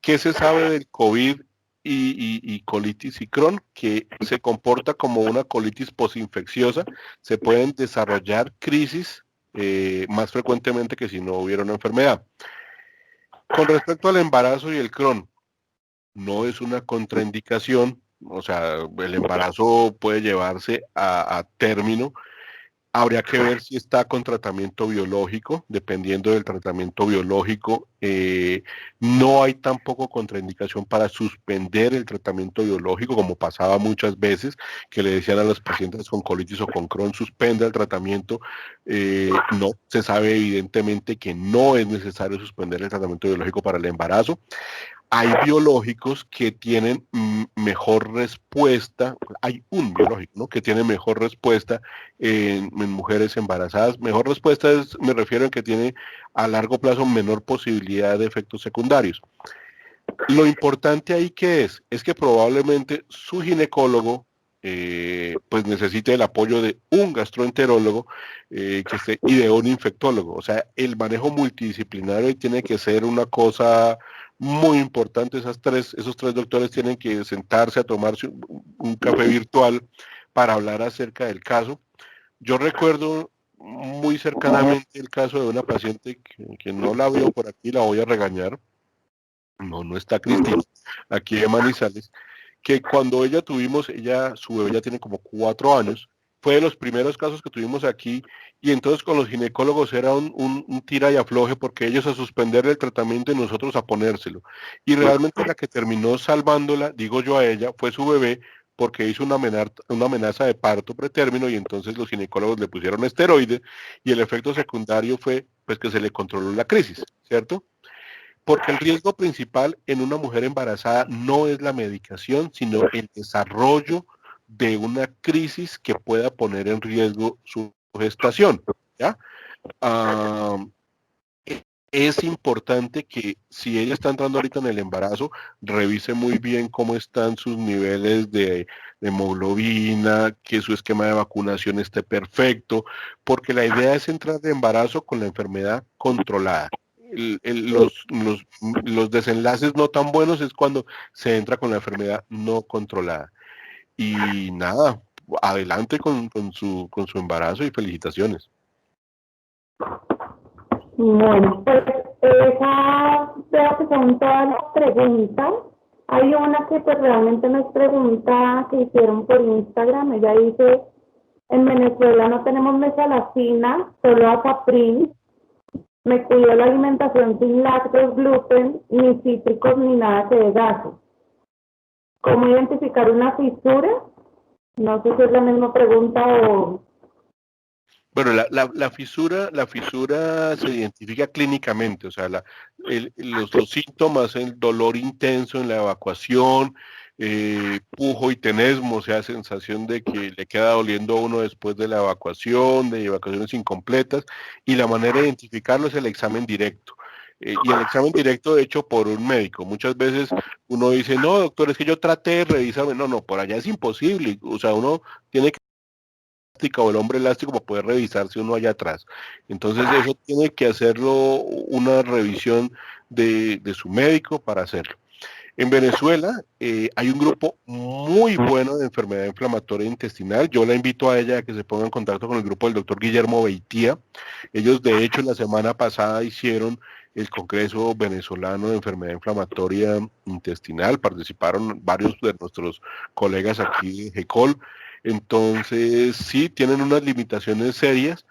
¿Qué se sabe del COVID y colitis y Crohn? Que se comporta como una colitis posinfecciosa, se pueden desarrollar crisis más frecuentemente que si no hubiera una enfermedad. Con respecto al embarazo y el Crohn, no es una contraindicación, o sea, el embarazo puede llevarse a término. Habría que ver si está con tratamiento biológico, dependiendo del tratamiento biológico. No hay tampoco contraindicación para suspender el tratamiento biológico, como pasaba muchas veces, que le decían a los pacientes con colitis o con Crohn, suspenda el tratamiento. No, se sabe evidentemente que no es necesario suspender el tratamiento biológico para el embarazo. Hay biológicos que tienen mejor respuesta, hay un biológico, ¿no?, que tiene mejor respuesta en mujeres embarazadas. Mejor respuesta me refiero a que tiene a largo plazo menor posibilidad de efectos secundarios. Lo importante ahí que es que probablemente su ginecólogo pues necesite el apoyo de un gastroenterólogo y de un infectólogo. O sea, el manejo multidisciplinario tiene que ser una cosa muy importante. Esos tres doctores tienen que sentarse a tomarse un café virtual para hablar acerca del caso. Yo recuerdo muy cercanamente el caso de una paciente que no la veo por aquí, la voy a regañar. No está Cristina, aquí de Manizales, que cuando su bebé ya tiene como 4 años, fue de los primeros casos que tuvimos aquí, y entonces con los ginecólogos era un tira y afloje, porque ellos a suspender el tratamiento y nosotros a ponérselo. Y realmente la que terminó salvándola, digo yo a ella, fue su bebé, porque hizo una amenaza de parto pretérmino, y entonces los ginecólogos le pusieron esteroides, y el efecto secundario fue pues que se le controló la crisis, ¿cierto? Porque el riesgo principal en una mujer embarazada no es la medicación, sino el desarrollo de una crisis que pueda poner en riesgo su gestación, ¿ya? Ah, es importante que si ella está entrando ahorita en el embarazo, revise muy bien cómo están sus niveles de hemoglobina, que su esquema de vacunación esté perfecto, porque la idea es entrar de embarazo con la enfermedad controlada. Los desenlaces no tan buenos es cuando se entra con la enfermedad no controlada. Y nada, adelante con su embarazo y felicitaciones. Bueno, pues veo que son todas las preguntas. Hay una que pues realmente no es pregunta que hicieron por Instagram. Ella dice, en Venezuela no tenemos mesalacina, solo azapril. Me cuido la alimentación sin lácteos, gluten, ni cítricos, ni nada que de gases. ¿Cómo identificar una fisura? No sé si es la misma pregunta o... Bueno, la fisura se identifica clínicamente, o sea, los síntomas, el dolor intenso en la evacuación, pujo y tenesmo, o sea, sensación de que le queda doliendo a uno después de la evacuación, de evacuaciones incompletas, y la manera de identificarlo es el examen directo. Y el examen directo hecho por un médico. Muchas veces uno dice, no, doctor, es que yo traté de revisarme. No, por allá es imposible. O sea, uno tiene que o el hombre elástico para poder revisarse uno allá atrás. Entonces eso tiene que hacerlo una revisión de su médico para hacerlo. En Venezuela hay un grupo muy bueno de enfermedad inflamatoria intestinal. Yo la invito a ella a que se ponga en contacto con el grupo del doctor Guillermo Beitía. Ellos de hecho la semana pasada hicieron el Congreso Venezolano de Enfermedad Inflamatoria Intestinal. Participaron varios de nuestros colegas aquí de GECOL. Entonces, sí, tienen unas limitaciones serias,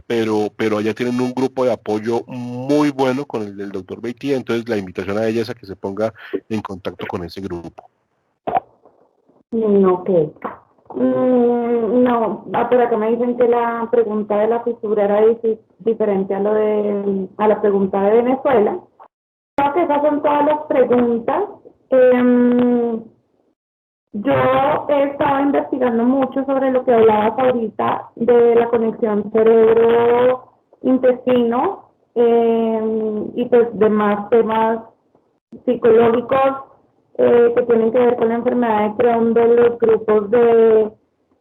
pero allá tienen un grupo de apoyo muy bueno con el del doctor Beitía. Entonces, la invitación a ella es a que se ponga en contacto con ese grupo. Ok. No, por acá me dicen que la pregunta de la fisura era diferente a a la pregunta de Venezuela. Creo que esas son todas las preguntas. Yo he estado investigando mucho sobre lo que hablabas ahorita de la conexión cerebro-intestino y pues demás temas psicológicos que tienen que ver con la enfermedad de Crohn de los grupos de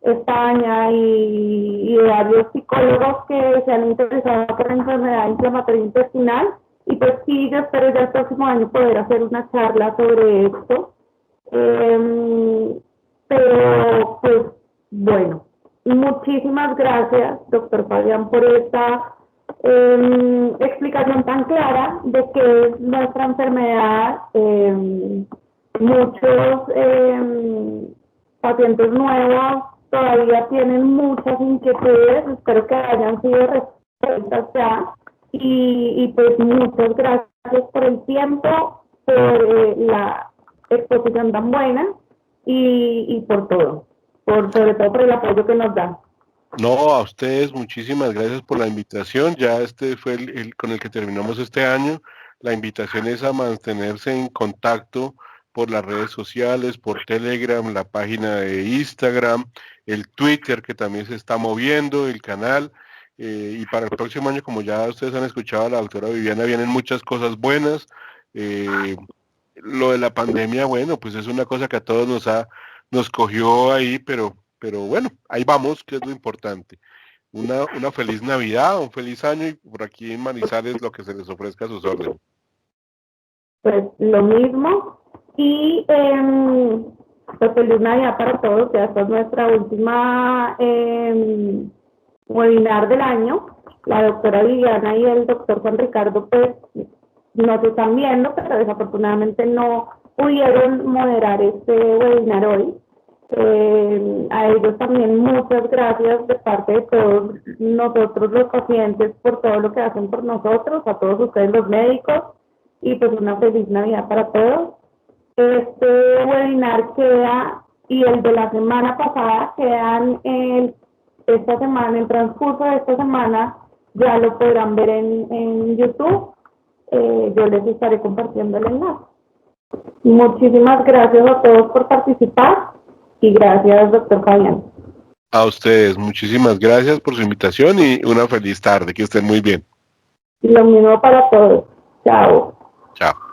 España y de varios psicólogos que se han interesado por la enfermedad inflamatoria intestinal. Y pues sí, yo espero ya el próximo año poder hacer una charla sobre esto. Pero pues bueno, muchísimas gracias, doctor Fabián, por esta explicación tan clara de qué es nuestra enfermedad. Muchos pacientes nuevos todavía tienen muchas inquietudes, espero que hayan sido resueltas ya. Y pues muchas gracias por el tiempo, por la exposición tan buena y por todo, sobre todo por el apoyo que nos dan. No, a ustedes muchísimas gracias por la invitación. Ya este fue el con el que terminamos este año. La invitación es a mantenerse en contacto por las redes sociales, por Telegram, la página de Instagram, el Twitter que también se está moviendo, el canal. Y para el próximo año, como ya ustedes han escuchado a la doctora Viviana, vienen muchas cosas buenas. Lo de la pandemia, bueno, pues es una cosa que a todos nos cogió ahí, pero bueno, ahí vamos, que es lo importante. Una feliz Navidad, un feliz año y por aquí en Manizales lo que se les ofrezca a sus órdenes. Pues lo mismo y pues feliz Navidad para todos. Ya esta es nuestra última webinar del año. La doctora Viviana y el doctor Juan Ricardo pues nos están viendo, pero desafortunadamente no pudieron moderar este webinar hoy. A ellos también muchas gracias de parte de todos nosotros los pacientes por todo lo que hacen por nosotros, a todos ustedes los médicos y pues una feliz Navidad para todos. Este webinar queda y el de la semana pasada quedan esta semana, en el transcurso de esta semana ya lo podrán ver en YouTube. Yo les estaré compartiendo el enlace. Muchísimas gracias a todos por participar y gracias, doctor Fabián. A ustedes, muchísimas gracias por su invitación y una feliz tarde, que estén muy bien. Y lo mismo para todos. Chao. Chao.